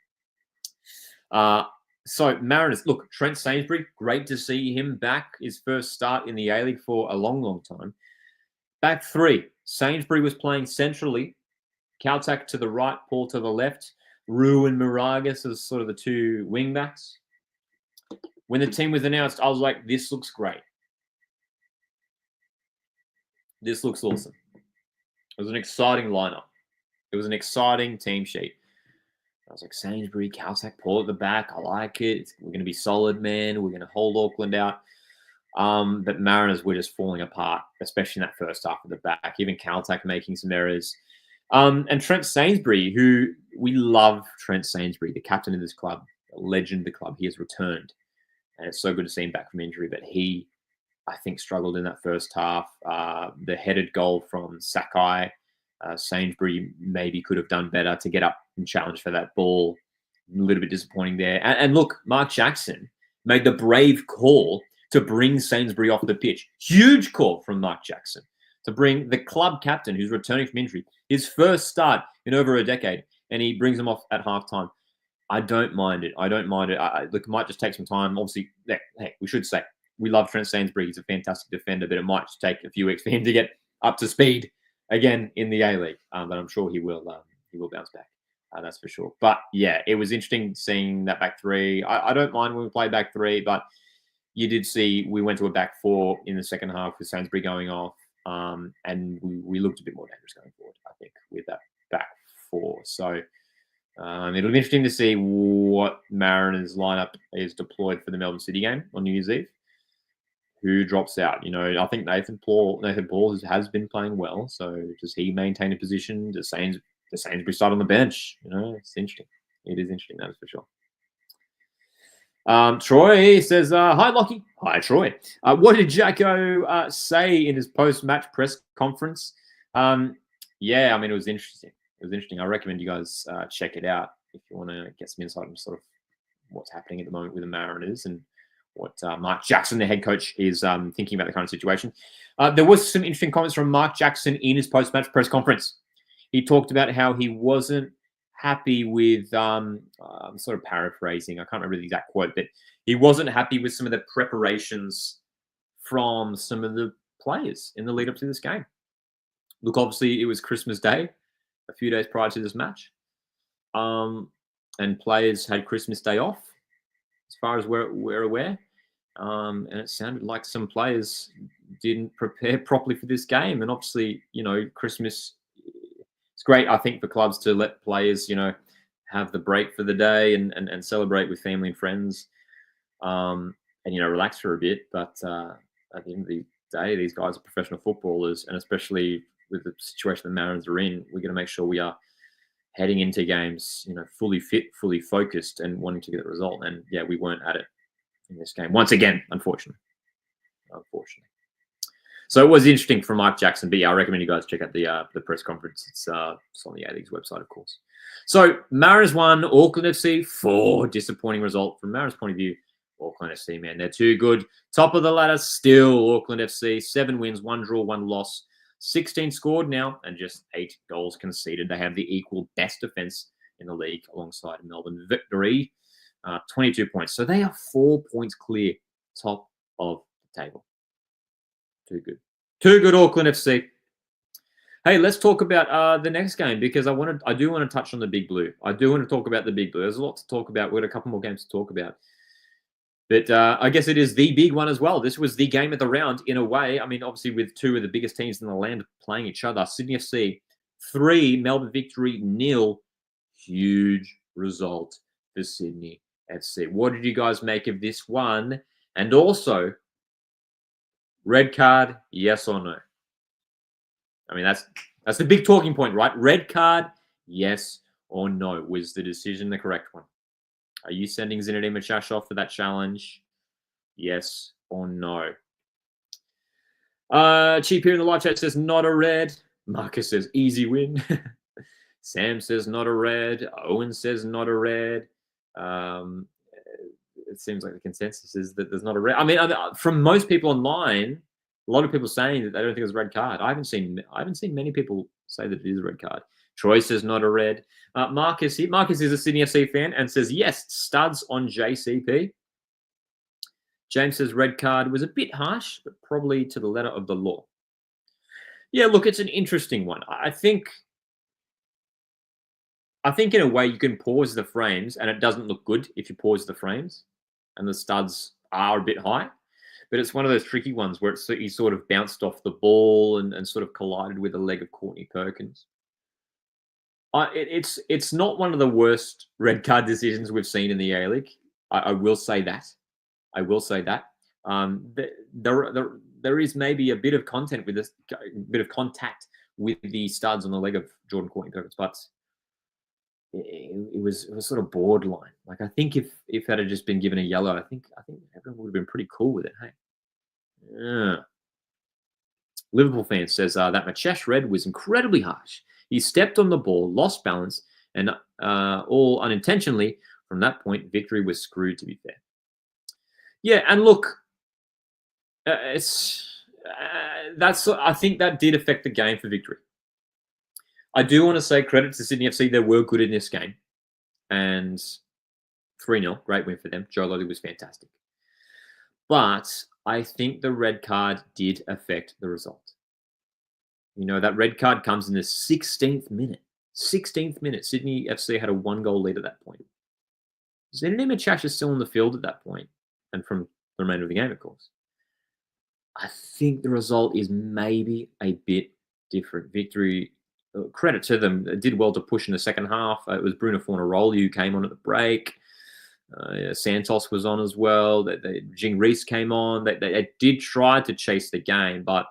So Mariners, look, Trent Sainsbury, great to see him back. His first start in the A-League for a long, long time. Back 3, Sainsbury was playing centrally. Kaltak to the right, Paul to the left. Rue and Miragas as sort of the 2 wing backs. When the team was announced, I was like, this looks great. This looks awesome. It was an exciting lineup. It was an exciting team sheet. I was like, Sainsbury, Kaltak, Paul at the back. I like it. We're going to be solid, man. We're going to hold Auckland out. But Mariners were just falling apart, especially in that first half of the back. Even Kaltak making some errors. And Trent Sainsbury, who we love Trent Sainsbury, the captain of this club, a legend of the club. He has returned. And it's so good to see him back from injury. But he, I think, struggled in that first half. The headed goal from Sakai, Sainsbury maybe could have done better to get up and challenge for that ball. A little bit disappointing there. And look, Mark Jackson made the brave call to bring Sainsbury off the pitch. Huge call from Mark Jackson to bring the club captain who's returning from injury, his first start in over a decade, and he brings him off at halftime. I don't mind it. Look, it might just take some time. Obviously, hey, we should say we love Trent Sainsbury. He's a fantastic defender, but it might just take a few weeks for him to get up to speed again in the A-League. But I'm sure he will bounce back. That's for sure. But yeah, it was interesting seeing that back 3. I don't mind when we play back 3, but you did see we went to a back 4 in the second half with Sainsbury going off, and we looked a bit more dangerous going forward, I think, with that back 4. So it'll be interesting to see what Mariners lineup is deployed for the Melbourne City game on New Year's Eve. Who drops out? I think Nathan Paul has been playing well. So does he maintain a position? Does Sainsbury start on the bench? It's interesting. It is interesting, that is for sure. Troy says, hi, Lockie. Hi, Troy. What did Jacko say in his post-match press conference? Yeah, I mean, it was interesting. I recommend you guys check it out if you want to get some insight on sort of what's happening at the moment with the Mariners and what Mark Jackson, the head coach, is thinking about the current situation. There was some interesting comments from Mark Jackson in his post-match press conference. He talked about how he wasn't happy with, I'm sort of paraphrasing, I can't remember the exact quote, but he wasn't happy with some of the preparations from some of the players in the lead up to this game. Look, obviously it was Christmas Day, a few days prior to this match, and players had Christmas Day off, as far as we're aware. And it sounded like some players didn't prepare properly for this game. And obviously, Christmas, it's great, I think, for clubs to let players, have the break for the day and celebrate with family and friends, and, relax for a bit. But at the end of the day, these guys are professional footballers, and especially with the situation the Mariners are in, we're going to make sure we are heading into games, fully fit, fully focused, and wanting to get a result. And yeah, we weren't at it in this game once again, unfortunately. So it was interesting from Mike Jackson, but yeah, I recommend you guys check out the press conference. It's on the A-League's website, of course. So Mariners 1, Auckland FC 4. Disappointing result from Mariners' point of view. Auckland FC, man, they're too good. Top of the ladder still, Auckland FC. 7 wins, 1 draw, 1 loss. 16 scored now, and just 8 goals conceded. They have the equal best defense in the league alongside Melbourne Victory. 22 points. So they are 4 points clear, top of the table. Too good. Too good, Auckland FC. Hey, let's talk about the next game, because I do want to touch on the Big Blue. I do want to talk about the Big Blue. There's a lot to talk about. We've got a couple more games to talk about. But I guess it is the big one as well. This was the game of the round in a way. I mean, obviously with 2 of the biggest teams in the land playing each other. Sydney FC 3, Melbourne Victory 0. Huge result for Sydney FC. What did you guys make of this one? And also, red card, yes or no? I mean, that's the big talking point, right? Red card, yes or no? Was the decision the correct one? Are you sending Zinedine Machash off for that challenge? Yes or no? Cheap here in the live chat says not a red. Marcus says easy win. Sam says not a red. Owen says not a red. It seems like the consensus is that there's not a red. I mean, from most people online, a lot of people saying that they don't think it's a red card. I haven't seen many people say that it is a red card. Troy says not a red. Marcus is a Sydney FC fan and says yes, studs on JCP. James says red card was a bit harsh, but probably to the letter of the law. Yeah, look, it's an interesting one. I think in a way you can pause the frames, and it doesn't look good if you pause the frames, and the studs are a bit high. But it's one of those tricky ones where he sort of bounced off the ball and sort of collided with the leg of Courtney Perkins. It's not one of the worst red card decisions we've seen in the A-League. I will say that. There is maybe a bit of content with this, a bit of contact with the studs on the leg of Jordan Courtney Perkins, but it was sort of borderline. Like, I think if it had just been given a yellow, I think everyone would have been pretty cool with it. Hey, yeah. Liverpool fan says that Machash red was incredibly harsh. He stepped on the ball, lost balance, and all unintentionally. From that point, Victory was screwed, to be fair. Yeah, and look, I think that did affect the game for Victory. I do want to say credit to Sydney FC. They were good in this game. And 3-0, great win for them. Joe Loddy was fantastic. But I think the red card did affect the result. That red card comes in the 16th minute. 16th minute. Sydney FC had a 1-goal lead at that point. Zinedine Machash is still on the field at that point, and from the remainder of the game, of course. I think the result is maybe a bit different. Victory, credit to them, did well to push in the second half. It was Bruno Fornaroli who came on at the break. Santos was on as well. Jing Reese came on. They did try to chase the game, but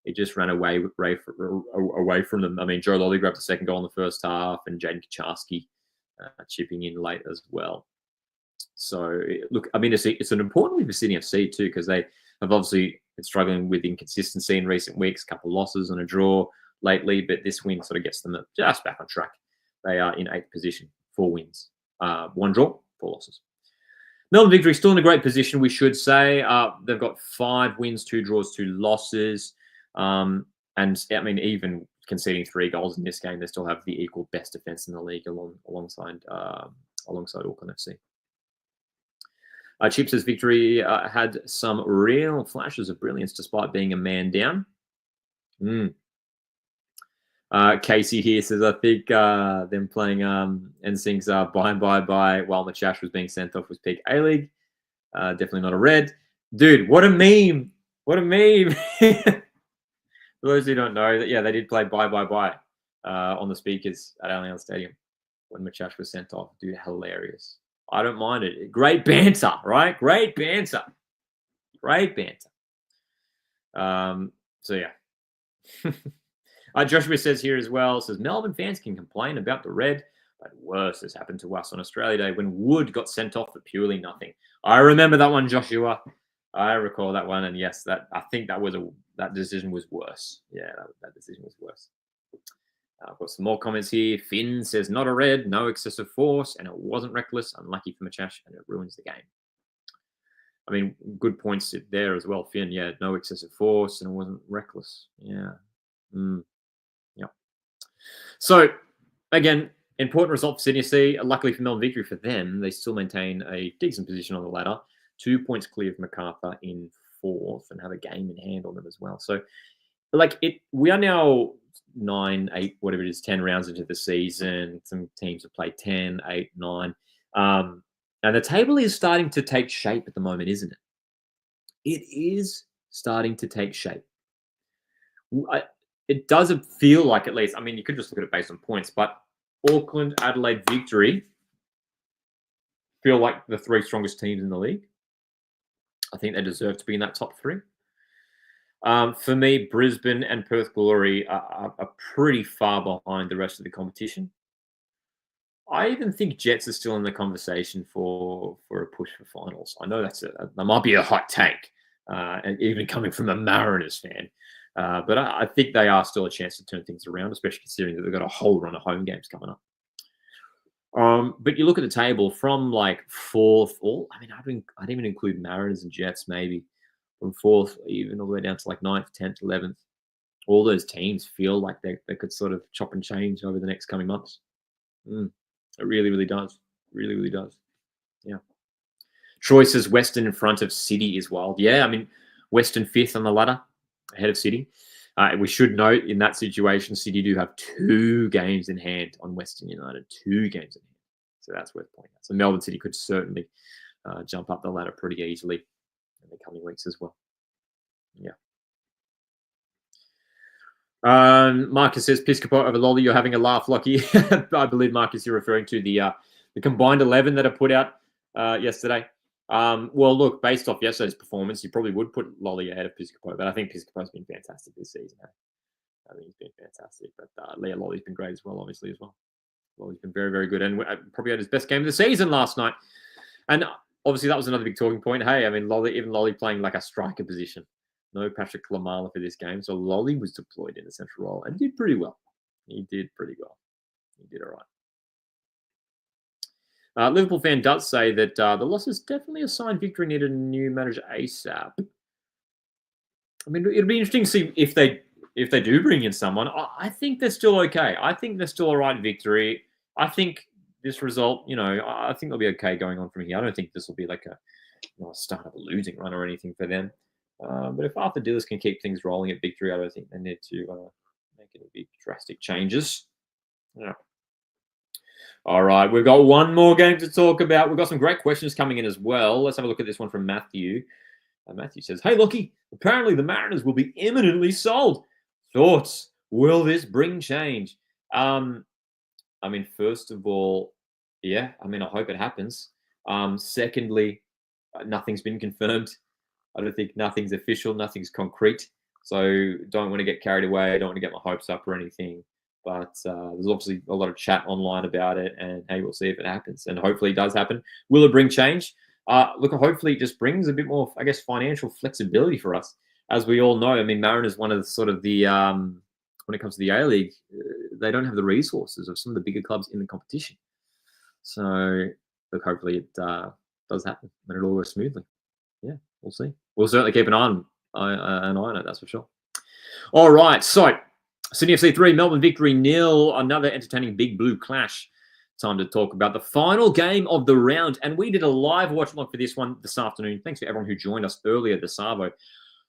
it just ran away from them. I mean, Joe Lolly grabbed the second goal in the first half, and Jaden Kucharski chipping in late as well. So, look, I mean, it's an important win for Sydney FC too, because they have obviously been struggling with inconsistency in recent weeks, a couple of losses and a draw lately, but this win sort of gets them just back on track. They are in 8th position, 4 wins, 1 draw, 4 losses. Melbourne Victory still in a great position, we should say. They've got 5 wins, 2 draws, 2 losses. And I mean, even conceding 3 goals in this game, they still have the equal best defense in the league alongside Auckland FC. Chip says Victory had some real flashes of brilliance despite being a man down. Casey here says, I think them playing NSYNC's Bye Bye Bye while Machash was being sent off was peak A-League. Definitely not a red. Dude, what a meme. What a meme. For those who don't know, that they did play Bye Bye Bye on the speakers at Allianz Stadium when Machash was sent off. Dude, hilarious. I don't mind it. Great banter, right? Great banter. Great banter. So yeah. Joshua says here as well, says Melbourne fans can complain about the red, but worse has happened to us on Australia Day when Wood got sent off for purely nothing. I remember that one, Joshua. I recall that one, and yes, I think that decision was worse. Yeah, that decision was worse. I've got some more comments here. Finn says not a red, no excessive force, and it wasn't reckless. Unlucky for Machash, and it ruins the game. I mean, good points there as well, Finn. Yeah, no excessive force, and it wasn't reckless. Yeah. Yeah. So, again, important result for Sydney FC. Luckily for Melbourne victory for them, they still maintain a decent position on the ladder. 2 points clear of Macarthur in fourth and have a game in hand on them as well. So, we are now 9, 8, whatever it is, 10 rounds into the season. Some teams have played 10, 8, 9. And the table is starting to take shape at the moment, isn't it? It is starting to take shape. It doesn't feel like, at least, I mean, you could just look at it based on points, but Auckland, Adelaide, Victory feel like the 3 strongest teams in the league. I think they deserve to be in that top 3. For me, Brisbane and Perth Glory are pretty far behind the rest of the competition. I even think Jets are still in the conversation for a push for finals. I know that might be a hot take, and even coming from a Mariners fan. But I think they are still a chance to turn things around, especially considering that they've got a whole run of home games coming up. But you look at the table from fourth, I'd even include Mariners and Jets maybe, from fourth even all the way down to 9th, 10th, 11th. All those teams feel like they could sort of chop and change over the next coming months. It really, really does. Really, really does. Yeah. Troy says Western in front of City is wild. Yeah, I mean, Western 5th on the ladder, ahead of City. We should note in that situation, City do have 2 games in hand on Western United. 2 games in hand. So that's worth pointing out. So Melbourne City could certainly jump up the ladder pretty easily in the coming weeks as well. Yeah. Marcus says Piscopo over Lolly. You're having a laugh, Lockie. I believe, Marcus, you're referring to the combined 11 that are put out yesterday. Well, look, based off yesterday's performance, you probably would put Lolly ahead of Piscopo, but I think Piscopo's been fantastic this season. I think he's been fantastic, but Lea Lolly's been great as well, obviously, as well. Lolly's been very, very good, and probably had his best game of the season last night. And obviously, that was another big talking point. Hey, I mean, Lolly playing like a striker position. No Patrick Klamala for this game, so Lolly was deployed in the central role and did pretty well. He did pretty well. He did all right. Liverpool fan does say that the loss is definitely a sign Victory needed a new manager ASAP. I mean, it'd be interesting to see if they do bring in someone. I think they're still okay. I think they're still all right, Victory. I think this result, I think they'll be okay going on from here. I don't think this will be like a start of a losing run or anything for them. But if Arthur Dillis can keep things rolling at Victory, I don't think they need to make any big drastic changes. Yeah. All right, we've got one more game to talk about. We've got some great questions coming in as well. Let's have a look at this one from Matthew. Matthew says, "Hey, Lockie, apparently the Mariners will be imminently sold. Thoughts? Will this bring change?" I mean, first of all, yeah, I mean, I hope it happens. Secondly, nothing's been confirmed. I don't think nothing's official, nothing's concrete. So don't want to get carried away. I don't want to get my hopes up or anything. But there's obviously a lot of chat online about it. And hey, we'll see if it happens. And hopefully it does happen. Will it bring change? Look, hopefully it just brings a bit more, I guess, financial flexibility for us. As we all know, I mean, Mariners, one of the sort of the, when it comes to the A-League, they don't have the resources of some of the bigger clubs in the competition. So look, hopefully it does happen and it'll all go smoothly. Yeah, we'll see. We'll certainly keep an eye on it, that's for sure. All right, so Sydney FC 3, Melbourne Victory 0. Another entertaining Big Blue clash. Time to talk about the final game of the round. And we did a live watch-along for this one this afternoon. Thanks to everyone who joined us earlier this Savo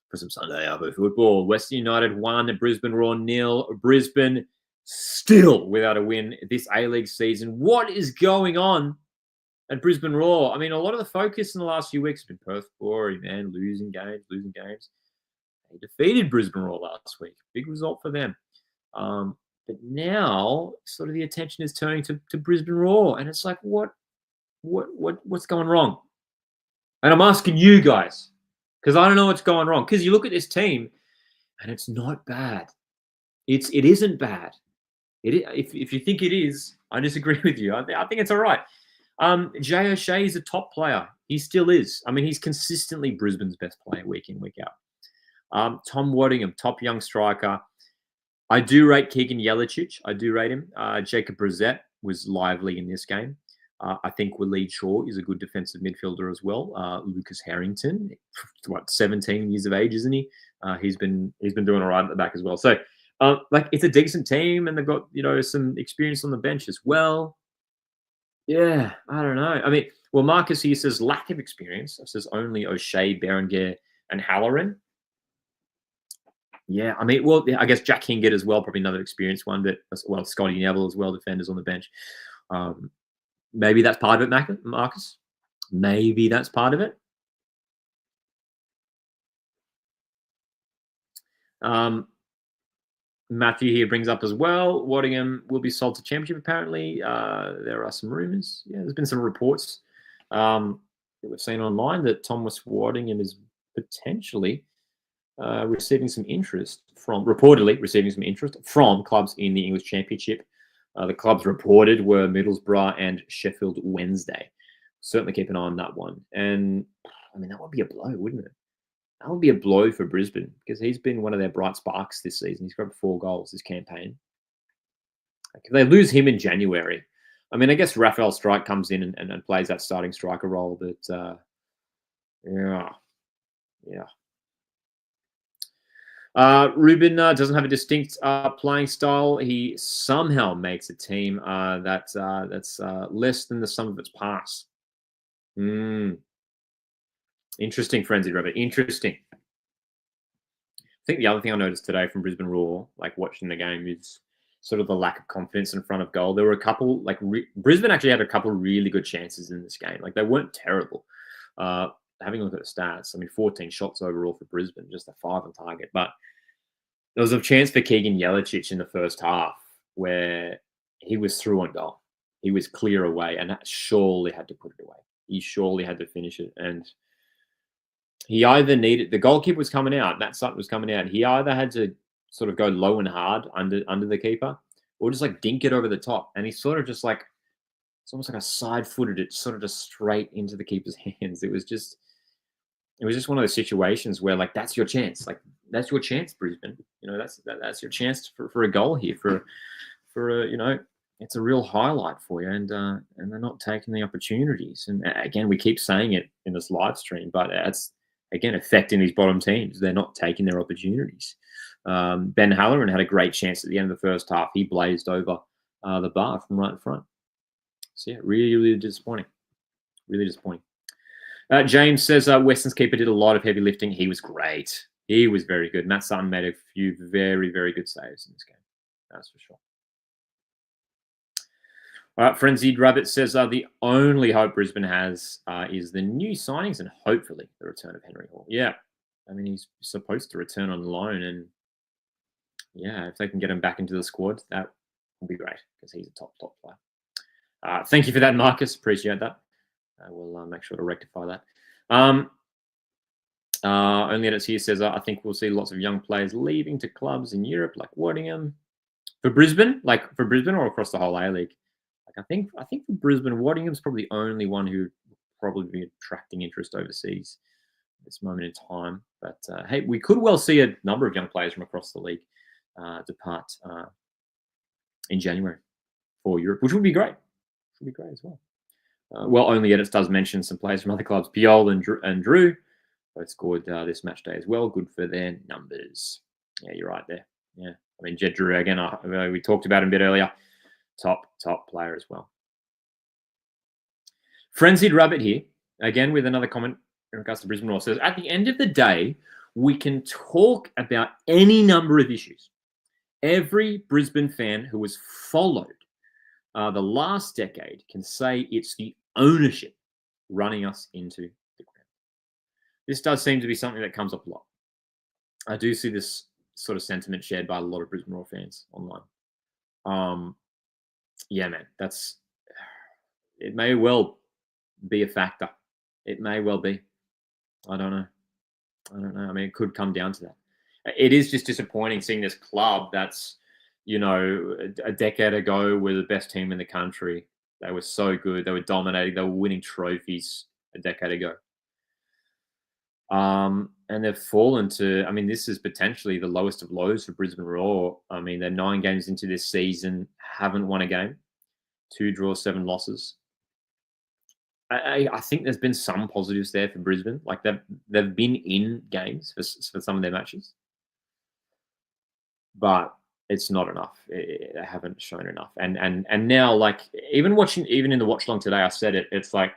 for some Sunday Arvo football. Western United 1, Brisbane Roar 0. Brisbane still without a win this A-League season. What is going on at Brisbane Roar. I mean, a lot of the focus in the last few weeks has been Perth boring, man, losing games. They defeated Brisbane Roar last week. Big result for them. But now, sort of the attention is turning to Brisbane Roar, and it's like, what's going wrong? And I'm asking you guys, because I don't know what's going wrong. Because you look at this team, and it's not bad. It isn't bad. If you think it is, I disagree with you. I think it's all right. Jay O'Shea is a top player. He still is. I mean, he's consistently Brisbane's best player week in, week out. Tom Waddingham, top young striker. I do rate Keegan Yelich. I do rate him. Jacob Brissett was lively in this game. I think Waleed Shaw is a good defensive midfielder as well. Lucas Harrington, 17 years of age, isn't he? He's been doing all right at the back as well. So, it's a decent team, and they've got some experience on the bench as well. Yeah, I don't know. I mean, well, Marcus here says lack of experience. It says only O'Shea, Berenguer, and Halloran. Yeah, I mean, well, I guess Jack Hingett as well, probably another experienced one, but Scotty Neville as well, defenders on the bench. Maybe that's part of it, Marcus. Maybe that's part of it. Matthew here brings up as well, Waddingham will be sold to Championship, apparently. There are some rumours. Yeah, there's been some reports that we've seen online that Thomas Waddingham is potentially reportedly receiving some interest from clubs in the English Championship. The clubs reported were Middlesbrough and Sheffield Wednesday. Certainly keep an eye on that one. And, I mean, that would be a blow, wouldn't it? That would be a blow for Brisbane because he's been one of their bright sparks this season. He's got 4 goals this campaign. If they lose him in January, I mean, I guess Raphael Strike comes in and plays that starting striker role, but yeah. Ruben doesn't have a distinct playing style. He somehow makes a team that's less than the sum of its parts. Interesting, Frenzy Rabbit. Interesting. I think the other thing I noticed today from Brisbane Roar, like watching the game, is sort of the lack of confidence in front of goal. There were a couple, Brisbane actually had a couple of really good chances in this game. Like, they weren't terrible. Having a look at the stats, I mean, 14 shots overall for Brisbane, just a 5 on target. But there was a chance for Keegan Yelich in the first half where he was through on goal. He was clear away, and that surely had to put it away. He surely had to finish it. And he either needed, the goalkeeper was coming out, Matt Sutton was coming out. He either had to sort of go low and hard under the keeper, or just dink it over the top. And he sort of just it's almost like a side-footed it sort of just straight into the keeper's hands. It was just one of those situations where that's your chance. That's your chance, Brisbane. That's your chance for a goal here, for it's a real highlight for you, and they're not taking the opportunities. And again, we keep saying it in this live stream, but it's again affecting these bottom teams. They're not taking their opportunities. Ben Halloran had a great chance at the end of the first half. He blazed over the bar from right in front. So yeah, really, really disappointing. Really disappointing. James says Western's keeper did a lot of heavy lifting. He was great. He was very good. Matt Sutton made a few very, very good saves in this game. That's for sure. All right, Frenzied Rabbit says the only hope Brisbane has is the new signings and hopefully the return of Henry Hall. Yeah, I mean, he's supposed to return on loan, and yeah, if they can get him back into the squad, that will be great because he's a top player. Thank you for that, Marcus. Appreciate that. We'll make sure to rectify that. Only Edits here says, I think we'll see lots of young players leaving to clubs in Europe, like Waddingham. For Brisbane, or across the whole A-League? I think for Brisbane, Waddingham's probably the only one who would probably be attracting interest overseas at this moment in time. But hey, we could well see a number of young players from across the league depart in January for Europe, which would be great. Would be great as well. Only Edits does mention some players from other clubs. Piol and Drew both scored this match day as well. Good for their numbers. Yeah, you're right there. Yeah, I mean, Jed Drew, again, we talked about him a bit earlier. Top player as well. Frenzied Rabbit here, again, with another comment in regards to Brisbane Roar, says, at the end of the day, we can talk about any number of issues. Every Brisbane fan who has followed the last decade can say it's the ownership running us into the ground. This does seem to be something that comes up a lot. I do see this sort of sentiment shared by a lot of Brisbane Roar fans online. Yeah, man, it may well be a factor. It may well be. I don't know. I mean, it could come down to that. It is just disappointing seeing this club that's, a decade ago were the best team in the country. They were so good. They were dominating. They were winning trophies a decade ago. And they've fallen to, I mean, this is potentially the lowest of lows for Brisbane Roar. I mean, they're 9 games into this season, haven't won a game, 2 draws, 7 losses. I think there's been some positives there for Brisbane. Like they've been in games for some of their matches, but it's not enough. They haven't shown enough. And now, like even in the watch long today, I said it. It's like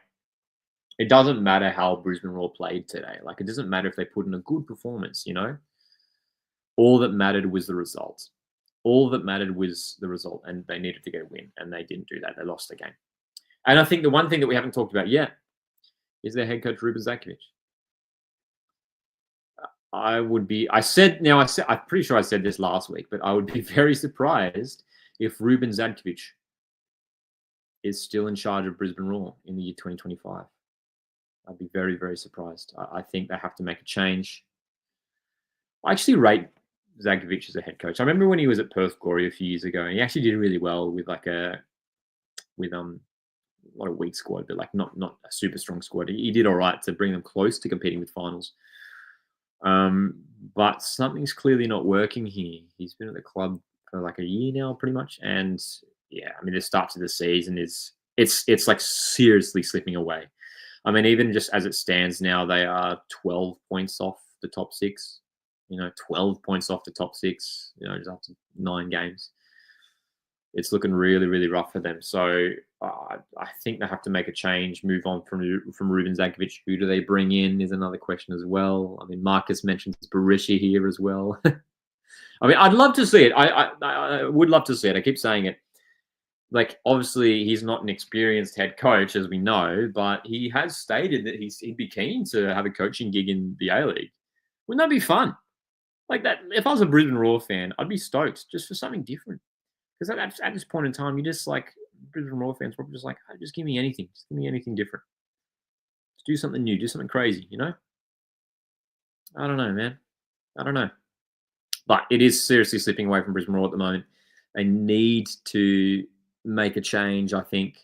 it doesn't matter how Brisbane Roar played today. Like it doesn't matter if they put in a good performance. All that mattered was the result. All that mattered was the result, and they needed to get a win, and they didn't do that. They lost the game. And I think the one thing that we haven't talked about yet is their head coach, Ruben Zakovic. I'm pretty sure I said this last week, but I would be very surprised if Ruben Zakovic is still in charge of Brisbane Roar in the year 2025. I'd be very, very surprised. I think they have to make a change. I actually rate Zakovic as a head coach. I remember when he was at Perth Glory a few years ago, and he actually did really well with a lot of weak squad, but like not a super strong squad. He did all right to bring them close to competing with finals. But something's clearly not working here. He's been at the club for like a year now, pretty much. And yeah, I mean, the start to the season it's like seriously slipping away. I mean, even just as it stands now, they are 12 points off the top 6. 12 points off the top 6. Just after 9 games. It's looking really, really rough for them. So I think they have to make a change, move on from Ruben Zakovic. Who do they bring in is another question as well. I mean, Marcus mentions Berisha here as well. I mean, I'd love to see it. I would love to see it. I keep saying it. Like, obviously, he's not an experienced head coach, as we know, but he has stated that he'd be keen to have a coaching gig in the A-League. Wouldn't that be fun? Like that, if I was a Brisbane Roar fan, I'd be stoked just for something different. Because at this point in time, you just like Brisbane Roar fans probably just like, oh, just give me anything. Just give me anything different. Just do something new. Do something crazy, I don't know, man. I don't know. But it is seriously slipping away from Brisbane Roar at the moment. They need to make a change, I think.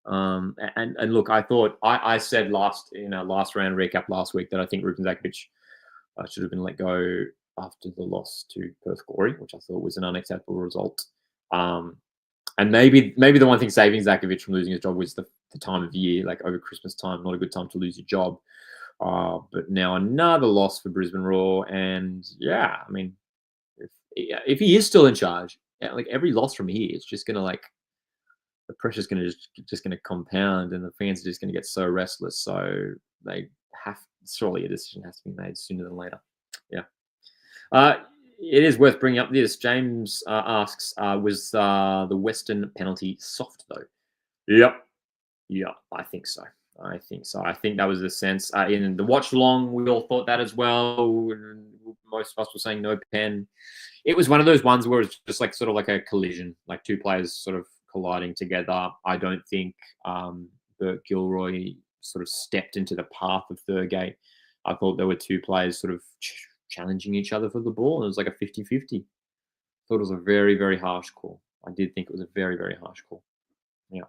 And look, I thought I said last round recap last week that I think Ruben Zakovic should have been let go after the loss to Perth Glory, which I thought was an unacceptable result. And maybe the one thing saving Zakovic from losing his job was the time of year, like over Christmas time, not a good time to lose your job. But now another loss for Brisbane Roar, and yeah, I mean, if he is still in charge, like every loss from here, it's just gonna the pressure's gonna just gonna compound, and the fans are just gonna get so restless. So surely a decision has to be made sooner than later. Yeah. It is worth bringing up this. James asks, was the Western penalty soft, though? Yep. Yeah, I think so. I think that was the sense. In the watch along, we all thought that as well. Most of us were saying no pen. It was one of those ones where it's just like sort of like a collision, like 2 players sort of colliding together. I don't think Bert Gilroy sort of stepped into the path of Thurgate. I thought there were 2 players sort of challenging each other for the ball. It was like a 50-50. Thought it was a very, very harsh call. I did think it was a very, very harsh call. Yeah.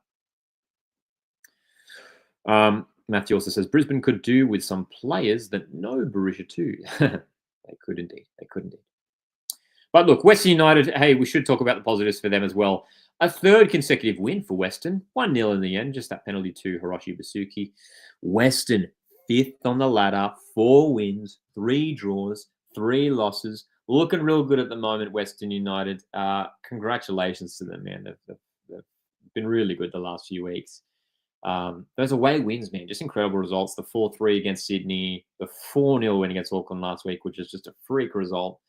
Matthew also says Brisbane could do with some players that know Berisha too. They could indeed. But look, Western United, hey, we should talk about the positives for them as well. A 3rd consecutive win for Western. 1-0 in the end, just that penalty to Hiroshi Basuki. Western, 5th on the ladder, 4 wins, 3 draws, 3 losses. Looking real good at the moment, Western United. Congratulations to them, man. They've been really good the last few weeks. Those away wins, man, just incredible results. The 4-3 against Sydney, the 4-0 win against Auckland last week, which is just a freak result.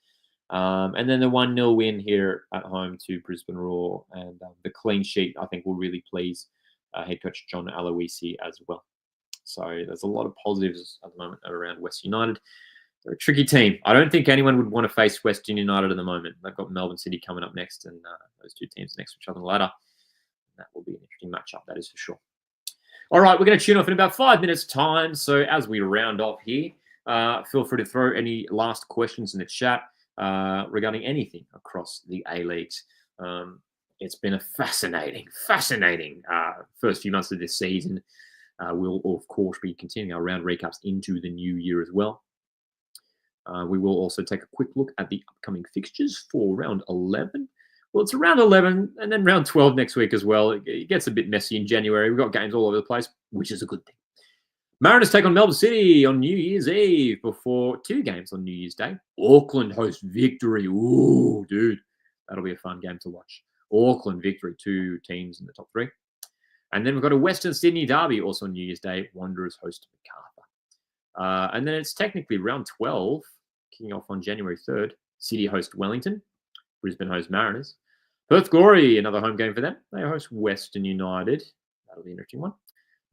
And then the 1-0 win here at home to Brisbane Roar. And the clean sheet, I think, will really please head coach John Aloisi as well. So there's a lot of positives at the moment around West United. They're a tricky team. I don't think anyone would want to face Western United at the moment. They've got Melbourne City coming up next, and those two teams next to each other on the ladder. That will be an interesting matchup, that is for sure. All right, we're going to tune off in about 5 minutes' time. So as we round off here, feel free to throw any last questions in the chat regarding anything across the A-Leagues. It's been a fascinating first few months of this season. We'll, of course, be continuing our round recaps into the new year as well. We will also take a quick look at the upcoming fixtures for round 11. Well, it's around 11 and then round 12 next week as well. It gets a bit messy in January. We've got games all over the place, which is a good thing. Mariners take on Melbourne City on New Year's Eve before 2 games on New Year's Day. Auckland host Victory. Ooh, dude, that'll be a fun game to watch. Auckland Victory, 2 teams in the top 3. And then we've got a Western Sydney derby also on New Year's Day. Wanderers host Macarthur. And then it's technically round 12, kicking off on January 3rd. City host Wellington. Brisbane host Mariners. Perth Glory, another home game for them. They host Western United. That'll be an interesting one.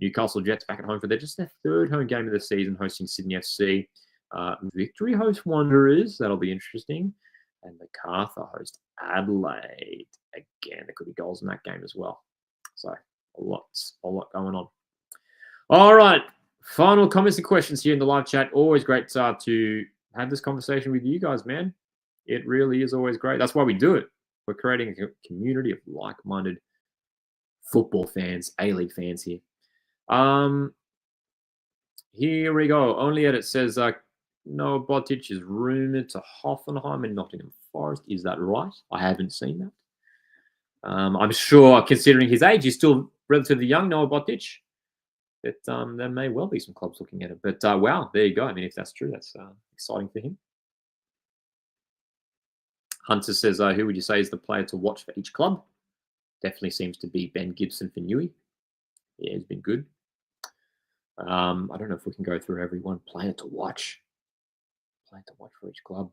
Newcastle Jets back at home for their 3rd home game of the season, hosting Sydney FC. Victory host Wanderers. That'll be interesting. And Macarthur host Adelaide. Again, there could be goals in that game as well. So a lot going on. All right. Final comments and questions here in the live chat. Always great to have this conversation with you guys, man. It really is always great. That's why we do it. We're creating a community of like-minded football fans, A-League fans here. Here we go. Only edit says Noah Botic is rumoured to Hoffenheim and Nottingham Forest. Is that right? I haven't seen that. I'm sure, considering his age, he's still relatively young, Noah Botic. But there may well be some clubs looking at it. But wow, there you go. I mean, if that's true, that's exciting for him. Hunter says, who would you say is the player to watch for each club? Definitely seems to be Ben Gibson for Newey. Yeah, he's been good. I don't know if we can go through every one. Player to watch. Player to watch for each club.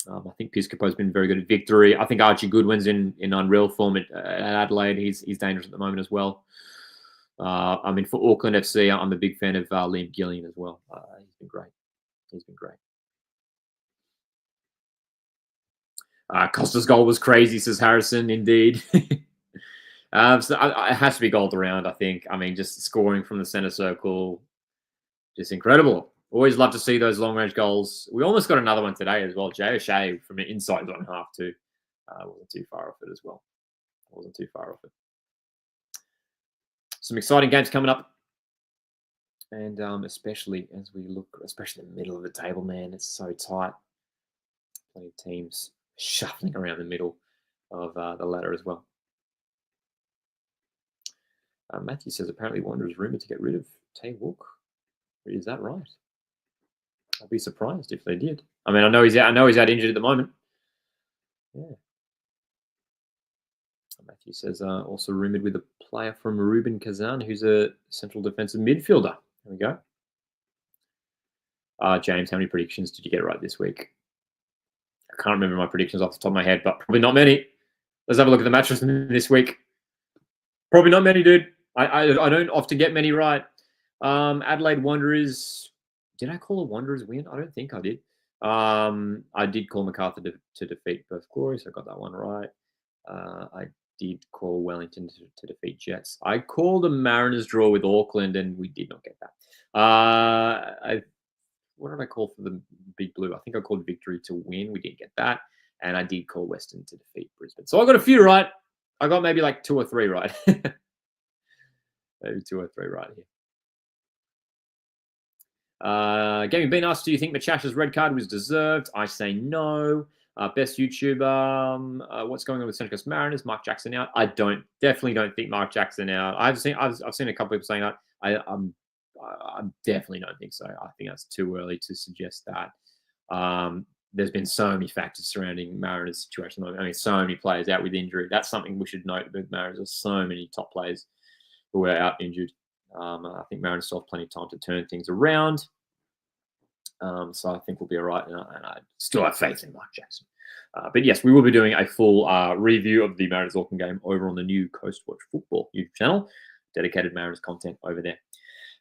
I think Piscopo's been very good at Victory. I think Archie Goodwin's in unreal form at Adelaide. He's dangerous at the moment as well. I mean, for Auckland FC, I'm a big fan of Liam Gillian as well. He's been great. He's been great. Costa's goal was crazy, says Harrison. Indeed. So it has to be gold around, I think. I mean, just scoring from the centre circle, just incredible. Always love to see those long-range goals. We almost got another one today as well. Jay O'Shea from an inside zone half too. Wasn't too far off it as well. Wasn't too far off it. Some exciting games coming up. And especially as we look, especially in the middle of the table, man, it's so tight. Plenty of teams shuffling around the middle of the ladder as well. Matthew says apparently Wanderers rumoured to get rid of Tay Wook. Is that right? I'd be surprised if they did. I mean, I know he's out injured at the moment. Yeah. Matthew says also rumoured with a player from Ruben Kazan, who's a central defensive midfielder. There we go. James, how many predictions did you get right this week? I can't remember my predictions off the top of my head, but probably not many. Let's have a look at the matches this week. Probably not many, dude. I don't often get many right. Adelaide Wanderers. Did I call a Wanderers win? I don't think I did. I did call Macarthur to defeat Perth Glory, so I got that one right. I did call Wellington to defeat Jets. I called a Mariners draw with Auckland, and we did not get that. What did I call for the Big Blue? I think I called Victory to win. We didn't get that. And I did call Western to defeat Brisbane. So I got a few right. I got maybe like 2 or 3 right. Maybe 2 or 3 right here. Gaming Bean asks, do you think Machash's red card was deserved? I say no. Best YouTuber, what's going on with Central Coast Mariners? Mark Jackson out? I definitely don't think Mark Jackson out. I've seen a couple of people saying that. I definitely don't think so. I think that's too early to suggest that. There's been so many factors surrounding Mariners' situation. I mean, so many players out with injury. That's something we should note with Mariners. There's so many top players who are out injured. I think Mariners still have plenty of time to turn things around. So I think we'll be all right. And I still have faith in Mark Jackson. But yes, we will be doing a full review of the Mariners Auckland game over on the new Coast Watch Football YouTube channel. Dedicated Mariners content over there.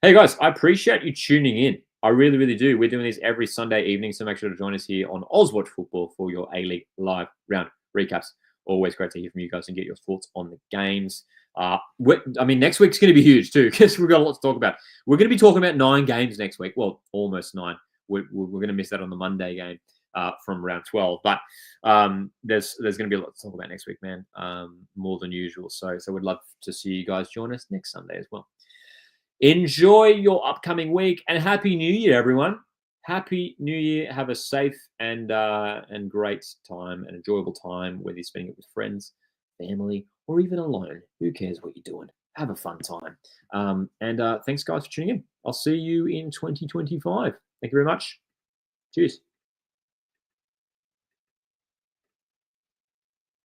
Hey guys, I appreciate you tuning in. I really, really do. We're doing this every Sunday evening, so make sure to join us here on Watch Football for your A-League live round recaps. Always great to hear from you guys and get your thoughts on the games. Next week's going to be huge too, because we've got a lot to talk about. We're going to be talking about 9 games next week. Well, almost 9. We're going to miss that on the Monday game from round 12. But there's going to be a lot to talk about next week, man, more than usual. So we'd love to see you guys join us next Sunday as well. Enjoy your upcoming week and Happy New Year, everyone. Happy New Year. Have a safe and great time, an enjoyable time, whether you're spending it with friends, family, or even alone. Who cares what you're doing? Have a fun time. Thanks, guys, for tuning in. I'll see you in 2025. Thank you very much. Cheers.